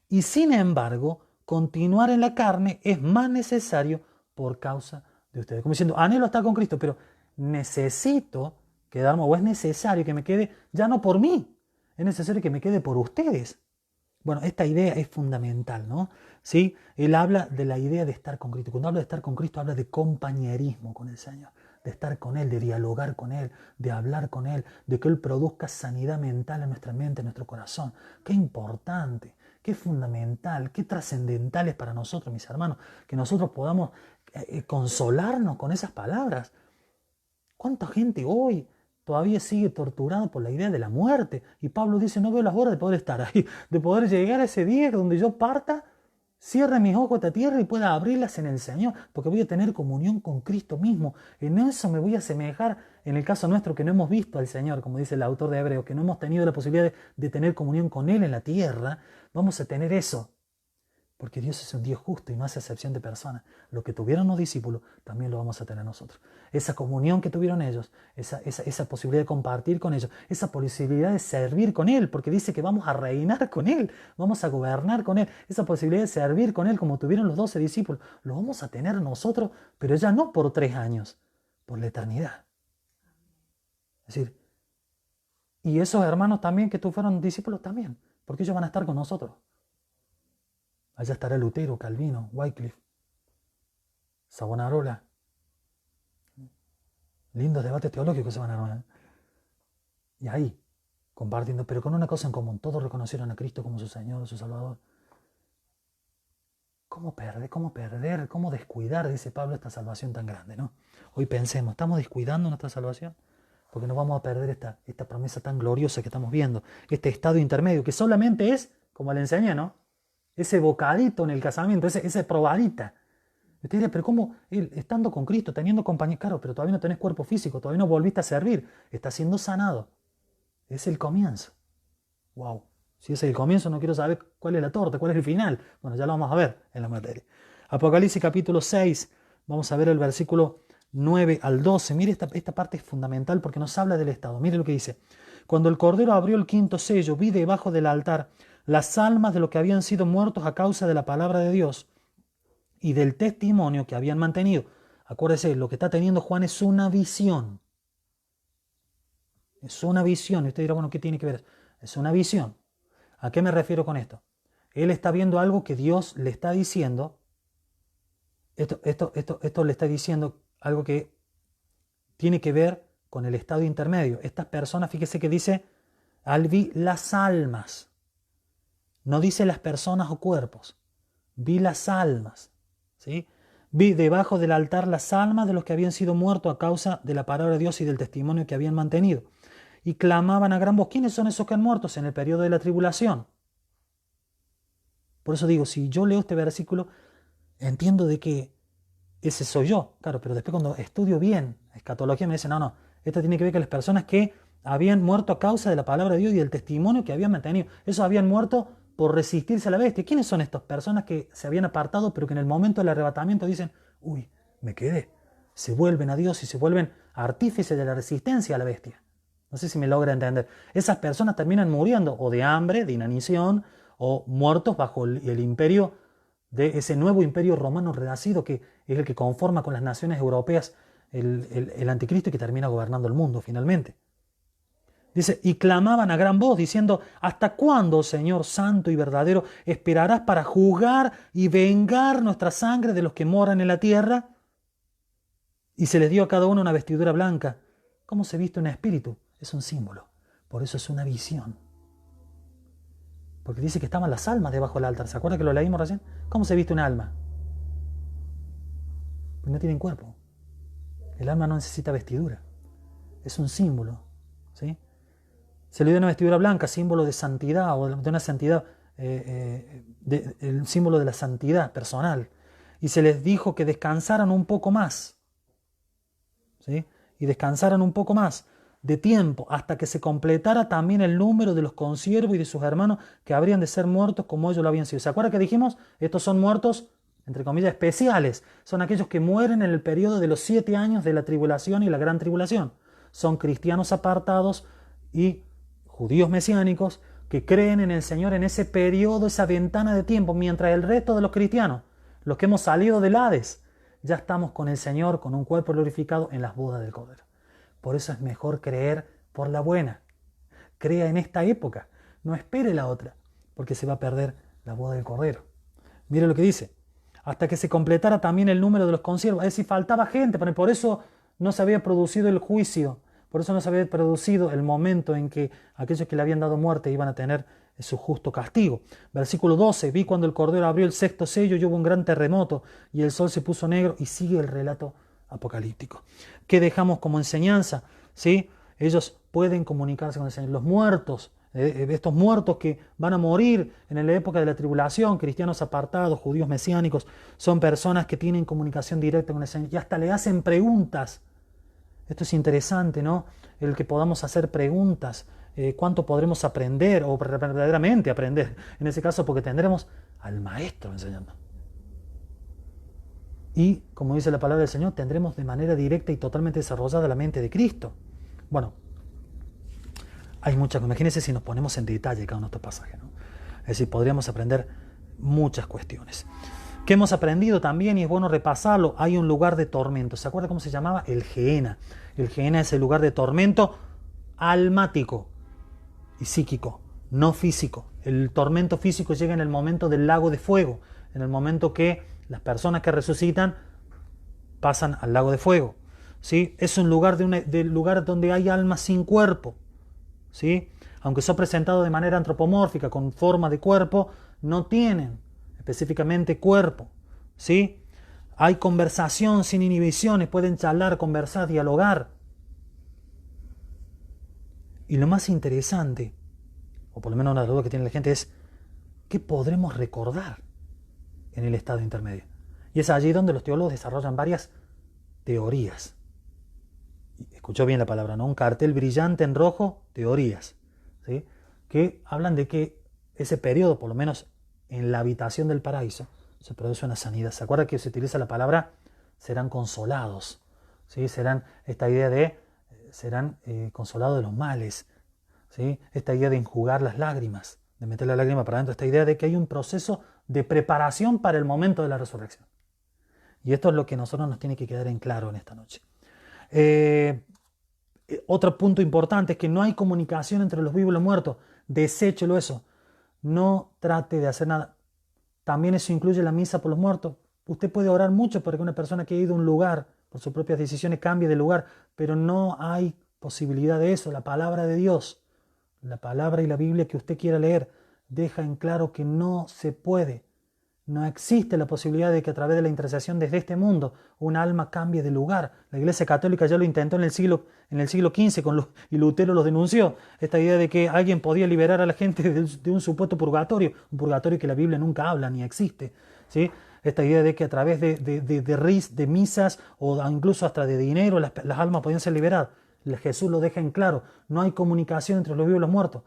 Y sin embargo, continuar en la carne es más necesario por causa de ustedes. Como diciendo, anhelo estar con Cristo, pero necesito quedarme, o es necesario que me quede, ya no por mí, es necesario que me quede por ustedes. Bueno, esta idea es fundamental, ¿no? ¿Sí? Él habla de la idea de estar con Cristo. Cuando habla de estar con Cristo, habla de compañerismo con el Señor, de estar con Él, de dialogar con Él, de hablar con Él, de que Él produzca sanidad mental en nuestra mente, en nuestro corazón. Qué importante, qué fundamental, qué trascendental es para nosotros, mis hermanos, que nosotros podamos consolarnos con esas palabras. ¿Cuánta gente hoy todavía sigue torturado por la idea de la muerte? Y Pablo dice, no veo las horas de poder estar ahí, de poder llegar a ese día donde yo parta, cierre mis ojos a esta tierra y pueda abrirlas en el Señor, porque voy a tener comunión con Cristo mismo. En eso me voy a asemejar, en el caso nuestro que no hemos visto al Señor, como dice el autor de Hebreos, que no hemos tenido la posibilidad de tener comunión con Él en la tierra, vamos a tener eso. Porque Dios es un Dios justo y no hace excepción de personas. Lo que tuvieron los discípulos, también lo vamos a tener nosotros. Esa comunión que tuvieron ellos, esa posibilidad de compartir con ellos, esa posibilidad de servir con Él, porque dice que vamos a reinar con Él, vamos a gobernar con Él. Esa posibilidad de servir con Él como tuvieron los 12 discípulos, lo vamos a tener nosotros, pero ya no por 3 años, por la eternidad. Es decir, y esos hermanos también que tú fueron discípulos también, porque ellos van a estar con nosotros. Allá estará Lutero, Calvino, Wycliffe, Savonarola. Lindos debates teológicos se van a armar. Y ahí, compartiendo, pero con una cosa en común. Todos reconocieron a Cristo como su Señor, su Salvador. ¿Cómo perder, cómo descuidar, dice Pablo, esta salvación tan grande, ¿no? Hoy pensemos, ¿estamos descuidando nuestra salvación? Porque nos vamos a perder esta promesa tan gloriosa que estamos viendo. Este estado intermedio, que solamente es, como le enseñé, ¿no? Ese bocadito en el casamiento, esa probadita. Usted dirá, pero ¿cómo él, estando con Cristo, teniendo compañía? Claro, pero todavía no tenés cuerpo físico, todavía no volviste a servir, estás siendo sanado. Es el comienzo. Wow. Si es el comienzo, no quiero saber cuál es la torta, cuál es el final. Bueno, ya lo vamos a ver en la materia. Apocalipsis capítulo 6, vamos a ver el versículo 9 al 12. Mire, esta parte es fundamental porque nos habla del estado. Mire lo que dice. Cuando el Cordero abrió el quinto sello, vi debajo del altar las almas de los que habían sido muertos a causa de la palabra de Dios y del testimonio que habían mantenido. Acuérdese, lo que está teniendo Juan es una visión. Es una visión. Y usted dirá, bueno, ¿qué tiene que ver? Es una visión. ¿A qué me refiero con esto? Él está viendo algo que Dios le está diciendo. Esto le está diciendo algo que tiene que ver con el estado intermedio. Estas personas, fíjese que dice, al vi las almas. No dice las personas o cuerpos. Vi las almas. ¿Sí? Vi debajo del altar las almas de los que habían sido muertos a causa de la palabra de Dios y del testimonio que habían mantenido. Y clamaban a gran voz. ¿Quiénes son esos que han muerto en el periodo de la tribulación? Por eso digo, si yo leo este versículo, entiendo de que ese soy yo. Claro, pero después cuando estudio bien escatología me dicen, no, esto tiene que ver con las personas que habían muerto a causa de la palabra de Dios y del testimonio que habían mantenido. Esos habían muerto por resistirse a la bestia. ¿Quiénes son estas personas que se habían apartado, pero que en el momento del arrebatamiento dicen, uy, me quedé? Se vuelven a Dios y se vuelven artífices de la resistencia a la bestia. No sé si me logra entender. Esas personas terminan muriendo o de hambre, de inanición, o muertos bajo el imperio de ese nuevo imperio romano renacido que es el que conforma con las naciones europeas el anticristo y que termina gobernando el mundo finalmente. Dice, y clamaban a gran voz diciendo, ¿hasta cuándo, Señor santo y verdadero, esperarás para juzgar y vengar nuestra sangre de los que moran en la tierra? Y se les dio a cada uno una vestidura blanca. ¿Cómo se viste un espíritu? Es un símbolo. Por eso es una visión. Porque dice que estaban las almas debajo del altar. ¿Se acuerda que lo leímos recién? ¿Cómo se viste un alma? Porque no tienen cuerpo. El alma no necesita vestidura. Es un símbolo. ¿Sí? Se le dio una vestidura blanca, símbolo de santidad o de una santidad, el símbolo de la santidad personal. Y se les dijo que descansaran un poco más. ¿Sí? Y descansaran un poco más. de tiempo, hasta que se completara también el número de los consiervos y de sus hermanos que habrían de ser muertos como ellos lo habían sido. ¿Se acuerdan que dijimos? Estos son muertos, entre comillas, especiales. Son aquellos que mueren en el periodo de los 7 años de la tribulación y la gran tribulación. Son cristianos apartados y judíos mesiánicos que creen en el Señor en ese periodo, esa ventana de tiempo, mientras el resto de los cristianos, los que hemos salido del Hades, ya estamos con el Señor, con un cuerpo glorificado en las bodas del Cordero. Por eso es mejor creer por la buena. Crea en esta época, no espere la otra, porque se va a perder la boda del Cordero. Mire lo que dice, hasta que se completara también el número de los consiervos, es decir, faltaba gente, por eso no se había producido el juicio, por eso no se había producido el momento en que aquellos que le habían dado muerte iban a tener su justo castigo. Versículo 12, vi cuando el Cordero abrió el 6º sello y hubo un gran terremoto y el sol se puso negro, y sigue el relato apocalíptico. ¿Qué dejamos como enseñanza? ¿Sí? Ellos pueden comunicarse con el Señor. Los muertos, estos muertos que van a morir en la época de la tribulación, cristianos apartados, judíos mesiánicos, son personas que tienen comunicación directa con el Señor y hasta le hacen preguntas. Esto es interesante, ¿no? El que podamos hacer preguntas, cuánto podremos aprender o verdaderamente aprender, en ese caso porque tendremos al Maestro enseñando. Y, como dice la palabra del Señor, tendremos de manera directa y totalmente desarrollada la mente de Cristo. Bueno, hay muchas, imagínense si nos ponemos en detalle cada uno de estos pasajes, ¿no? Es decir, podríamos aprender muchas cuestiones. ¿Qué hemos aprendido también? Y es bueno repasarlo. Hay un lugar de tormento. ¿Se acuerda cómo se llamaba? El Gehenna. El Gehenna es el lugar de tormento almático y psíquico, no físico. El tormento físico llega en el momento del lago de fuego, en el momento que las personas que resucitan pasan al lago de fuego. ¿Sí? Es un lugar, lugar donde hay almas sin cuerpo. ¿Sí? Aunque son presentados de manera antropomórfica, con forma de cuerpo, no tienen específicamente cuerpo. ¿Sí? Hay conversación sin inhibiciones, pueden charlar, conversar, dialogar. Y lo más interesante, o por lo menos una duda que tiene la gente, es ¿qué podremos recordar en el estado intermedio? Y es allí donde los teólogos desarrollan varias teorías. Escuchó bien la palabra, ¿no? Un cartel brillante en rojo, teorías, ¿sí? Que hablan de que ese periodo, por lo menos en la habitación del paraíso, se produce una sanidad. ¿Se acuerda que se utiliza la palabra serán consolados? ¿Sí? Serán esta idea de serán consolados de los males, ¿sí? Esta idea de enjugar las lágrimas, de meter la lágrima para adentro, esta idea de que hay un proceso de preparación para el momento de la resurrección. Y esto es lo que a nosotros nos tiene que quedar en claro en esta noche. Otro punto importante es que no hay comunicación entre los vivos y los muertos. Deséchelo eso. No trate de hacer nada. También eso incluye la misa por los muertos. Usted puede orar mucho para que una persona que ha ido a un lugar por sus propias decisiones cambie de lugar, pero no hay posibilidad de eso. La palabra de Dios, la palabra y la Biblia que usted quiera leer, deja en claro que no se puede. No existe la posibilidad de que a través de la intercesión desde este mundo un alma cambie de lugar. La Iglesia Católica ya lo intentó en el siglo XV y Lutero lo denunció. Esta idea de que alguien podía liberar a la gente de un supuesto purgatorio, un purgatorio que la Biblia nunca habla ni existe, ¿sí? Esta idea de que a través de misas o incluso hasta de dinero las almas podían ser liberadas. Jesús lo deja en claro. No hay comunicación entre los vivos y los muertos.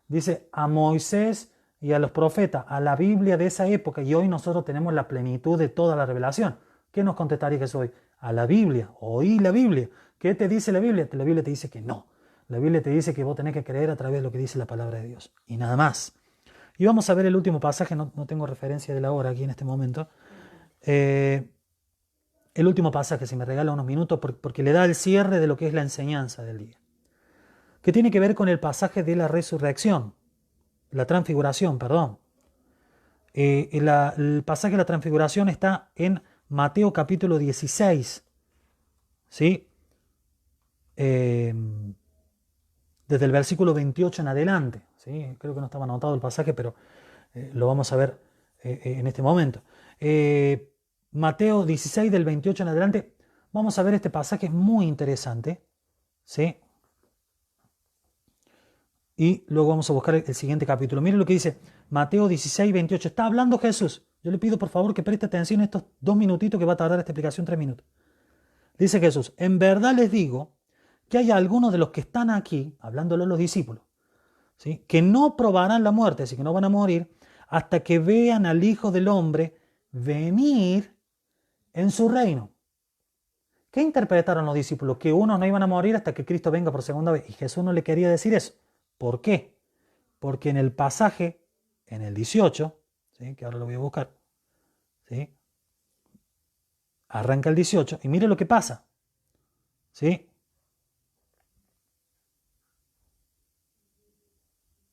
Dice a Moisés y a los profetas, a la Biblia de esa época, y hoy nosotros tenemos la plenitud de toda la revelación. ¿Qué nos contestaría Jesús hoy? A la Biblia, oí la Biblia. ¿Qué te dice la Biblia? La Biblia te dice que no. La Biblia te dice que vos tenés que creer a través de lo que dice la palabra de Dios. Y nada más. Y vamos a ver el último pasaje, no tengo referencia de la hora aquí en este momento. El último pasaje, si me regala unos minutos, porque le da el cierre de lo que es la enseñanza del día. Que tiene que ver con el pasaje de la resurrección. La transfiguración, perdón. El pasaje de la transfiguración está en Mateo capítulo 16, ¿sí? Desde el versículo 28 en adelante, ¿sí? Creo que no estaba anotado el pasaje, pero lo vamos a ver en este momento. Mateo 16 del 28 en adelante, vamos a ver este pasaje, es muy interesante, ¿sí? Y luego vamos a buscar el siguiente capítulo. Miren lo que dice Mateo 16, 28. Está hablando Jesús. Yo le pido por favor que preste atención a estos 2 minutitos que va a tardar esta explicación 3 minutos. Dice Jesús, en verdad les digo que hay algunos de los que están aquí, hablándolo a los discípulos, ¿sí?, que no probarán la muerte, así que no van a morir, hasta que vean al Hijo del Hombre venir en su reino. ¿Qué interpretaron los discípulos? Que unos no iban a morir hasta que Cristo venga por segunda vez. Y Jesús no le quería decir eso. ¿Por qué? Porque en el pasaje, en el 18, ¿sí?, que ahora lo voy a buscar, ¿sí?, arranca el 18 y mire lo que pasa, ¿sí?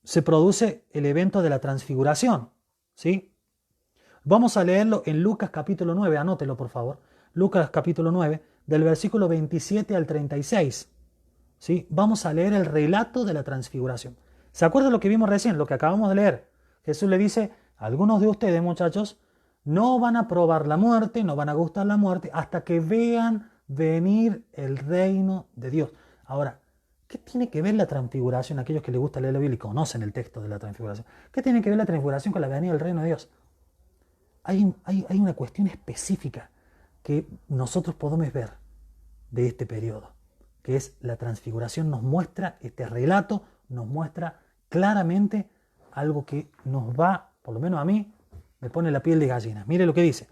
Se produce el evento de la transfiguración, ¿sí? Vamos a leerlo en Lucas capítulo 9, anótelo por favor. Lucas capítulo 9, del versículo 27 al 36, ¿sí? Vamos a leer el relato de la transfiguración. ¿Se acuerdan lo que vimos recién, lo que acabamos de leer? Jesús le dice, algunos de ustedes, muchachos, no van a probar la muerte, no van a gustar la muerte, hasta que vean venir el reino de Dios. Ahora, ¿qué tiene que ver la transfiguración? Aquellos que les gusta leer la Biblia y conocen el texto de la transfiguración. ¿Qué tiene que ver la transfiguración con la venida del reino de Dios? Hay una cuestión específica que nosotros podemos ver de este periodo, que es la transfiguración. Nos muestra, este relato nos muestra claramente algo que nos va, por lo menos a mí, me pone la piel de gallina. Mire lo que dice.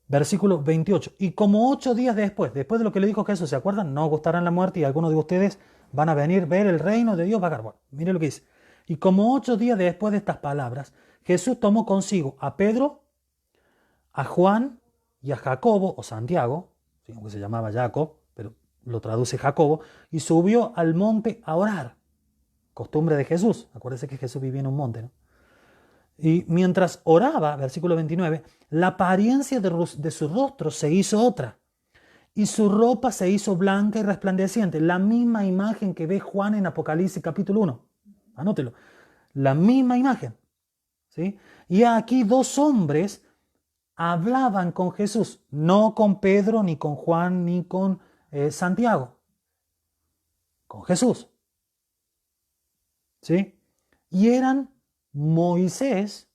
Versículo 28. Y como 8 días después de lo que le dijo Jesús, ¿se acuerdan? No gustarán la muerte y algunos de ustedes van a venir a ver el reino de Dios. Bueno, mire lo que dice. Y como 8 días después de estas palabras, Jesús tomó consigo a Pedro, a Juan y a Jacobo, o Santiago, aunque se llamaba Jacob, pero lo traduce Jacobo, y subió al monte a orar. Costumbre de Jesús. Acuérdense que Jesús vivía en un monte, ¿no? Y mientras oraba, versículo 29, la apariencia de su rostro se hizo otra, y su ropa se hizo blanca y resplandeciente. La misma imagen que ve Juan en Apocalipsis capítulo 1. Anótelo. La misma imagen, ¿sí? Y aquí 2 hombres hablaban con Jesús, no con Pedro, ni con Juan, ni con Santiago. Con Jesús, ¿sí? Y eran Moisés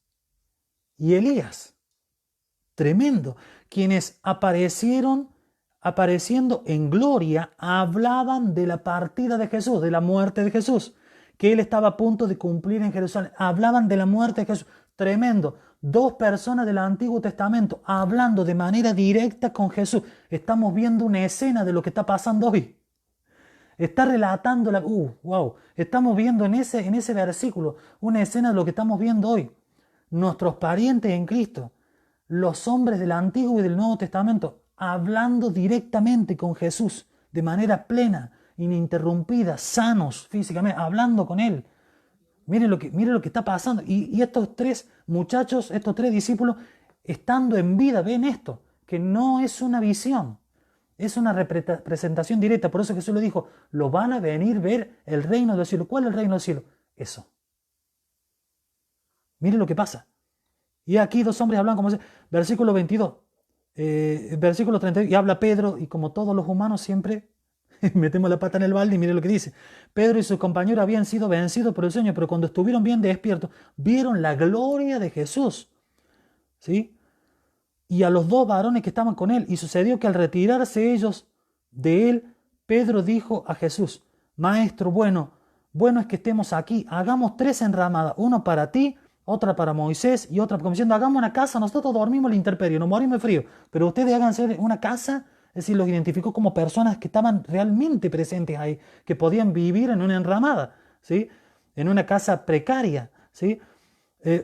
y Elías. Tremendo. Quienes apareciendo en gloria, hablaban de la partida de Jesús, de la muerte de Jesús, que él estaba a punto de cumplir en Jerusalén. Hablaban de la muerte de Jesús. Tremendo. 2 personas del Antiguo Testamento hablando de manera directa con Jesús. Estamos viendo una escena de lo que está pasando hoy. Está relatando wow. Estamos viendo en ese versículo una escena de lo que estamos viendo hoy. Nuestros parientes en Cristo, los hombres del Antiguo y del Nuevo Testamento, hablando directamente con Jesús de manera plena, ininterrumpida, sanos físicamente, hablando con Él. Mire lo que está pasando. Y estos 3 muchachos, estos 3 discípulos, estando en vida, ven esto, que no es una visión. Es una representación directa. Por eso Jesús le dijo, lo van a venir a ver el reino del cielo. ¿Cuál es el reino del cielo? Eso. Mire lo que pasa. Y aquí 2 hombres hablan como versículo 22. Versículo 32. Y habla Pedro, y como todos los humanos siempre metemos la pata en el balde, y mire lo que dice. Pedro y sus compañeros habían sido vencidos por el sueño, pero cuando estuvieron bien despiertos, vieron la gloria de Jesús, ¿sí? Y a los 2 varones que estaban con él. Y sucedió que al retirarse ellos de él, Pedro dijo a Jesús, Maestro, bueno es que estemos aquí. Hagamos 3 enramadas, uno para ti, otra para Moisés y otra, como diciendo, hagamos una casa, nosotros dormimos la intemperie, nos morimos de frío, pero ustedes háganse una casa. Es decir, los identificó como personas que estaban realmente presentes ahí, que podían vivir en una enramada, ¿sí? En una casa precaria, ¿sí?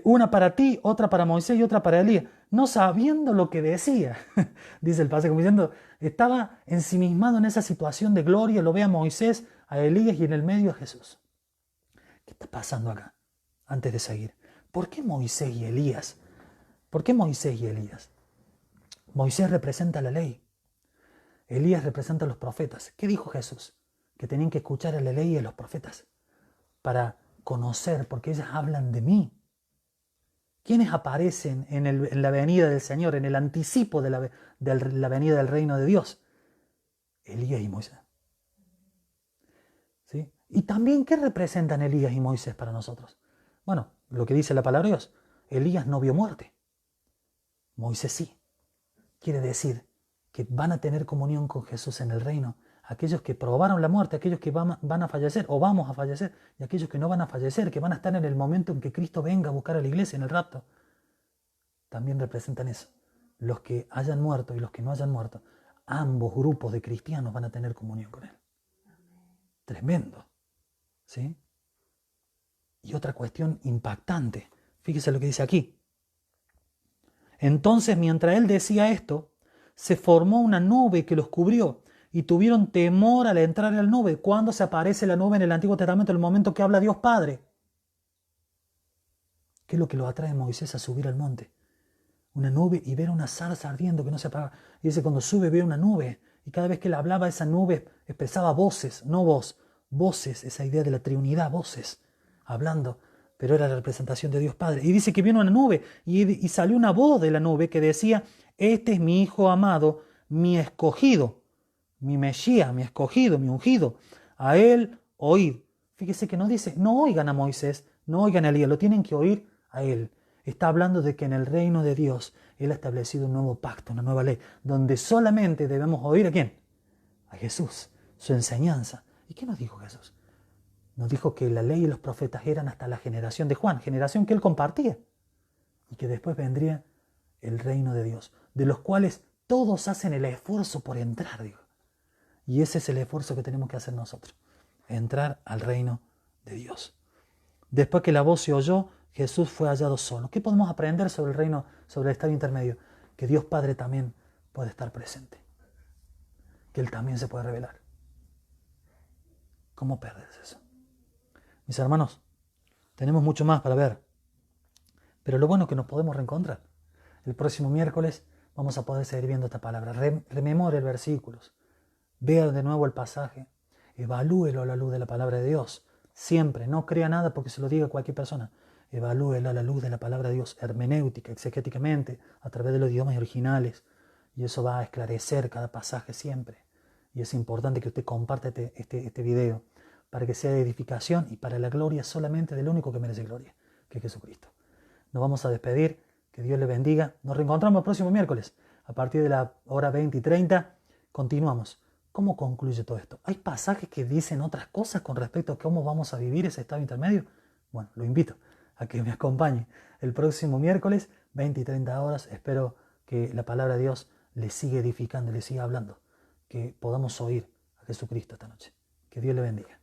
Una para ti, otra para Moisés y otra para Elías, no sabiendo lo que decía. Dice el pasaje, como diciendo, estaba ensimismado en esa situación de gloria, lo ve a Moisés, a Elías y en el medio a Jesús. ¿Qué está pasando acá? Antes de seguir, ¿por qué Moisés y Elías? ¿Por qué Moisés y Elías? Moisés representa la ley, Elías representa a los profetas. ¿Qué dijo Jesús? Que tenían que escuchar a la ley y a los profetas para conocer, porque ellas hablan de mí. ¿Quiénes aparecen en la venida del Señor, en el anticipo de la venida del reino de Dios? Elías y Moisés. ¿Sí? Y también, ¿qué representan Elías y Moisés para nosotros? Bueno, lo que dice la palabra de Dios. Elías no vio muerte. Moisés sí. Quiere decir que van a tener comunión con Jesús en el reino, aquellos que probaron la muerte, aquellos que van a fallecer o vamos a fallecer, y aquellos que no van a fallecer, que van a estar en el momento en que Cristo venga a buscar a la iglesia en el rapto, también representan eso. Los que hayan muerto y los que no hayan muerto, ambos grupos de cristianos van a tener comunión con Él. Tremendo, ¿sí? Y otra cuestión impactante, fíjese lo que dice aquí. Entonces, mientras él decía esto, se formó una nube que los cubrió y tuvieron temor al entrar en la nube. ¿Cuándo se aparece la nube en el Antiguo Testamento? En el momento que habla Dios Padre. ¿Qué es lo que lo atrae a Moisés a subir al monte? Una nube y ver una zarza ardiendo que no se apaga. Y dice, cuando sube ve una nube. Y cada vez que él hablaba, esa nube expresaba voces, no voz, voces, esa idea de la Trinidad, voces, hablando. Pero era la representación de Dios Padre. Y dice que vino una nube y salió una voz de la nube que decía, este es mi Hijo amado, mi escogido, mi Mesías, mi escogido, mi ungido. A él oíd. Fíjese que no dice, no oigan a Moisés, no oigan a Elías, lo tienen que oír a él. Está hablando de que en el reino de Dios Él ha establecido un nuevo pacto, una nueva ley, donde solamente debemos oír ¿a quién? A Jesús, su enseñanza. ¿Y qué nos dijo Jesús? Nos dijo que la ley y los profetas eran hasta la generación de Juan, generación que él compartía, y que después vendría el reino de Dios, de los cuales todos hacen el esfuerzo por entrar, digo. Y ese es el esfuerzo que tenemos que hacer nosotros, entrar al reino de Dios. Después que la voz se oyó, Jesús fue hallado solo. ¿Qué podemos aprender sobre el reino, sobre el estado intermedio? Que Dios Padre también puede estar presente, que Él también se puede revelar. ¿Cómo perderse eso? Mis hermanos, tenemos mucho más para ver, pero lo bueno es que nos podemos reencontrar. El próximo miércoles vamos a poder seguir viendo esta palabra. Rememore el versículos, vea de nuevo el pasaje, evalúelo a la luz de la palabra de Dios. Siempre, no crea nada porque se lo diga cualquier persona. Evalúelo a la luz de la palabra de Dios, hermenéutica, exegéticamente, a través de los idiomas originales. Y eso va a esclarecer cada pasaje siempre. Y es importante que usted comparta este video para que sea de edificación y para la gloria solamente del único que merece gloria, que es Jesucristo. Nos vamos a despedir, que Dios le bendiga. Nos reencontramos el próximo miércoles. A partir de la hora 20 y 30, continuamos. ¿Cómo concluye todo esto? ¿Hay pasajes que dicen otras cosas con respecto a cómo vamos a vivir ese estado intermedio? Bueno, lo invito a que me acompañe el próximo miércoles, 20 y 30 horas. Espero que la palabra de Dios le siga edificando, le siga hablando, que podamos oír a Jesucristo esta noche. Que Dios le bendiga.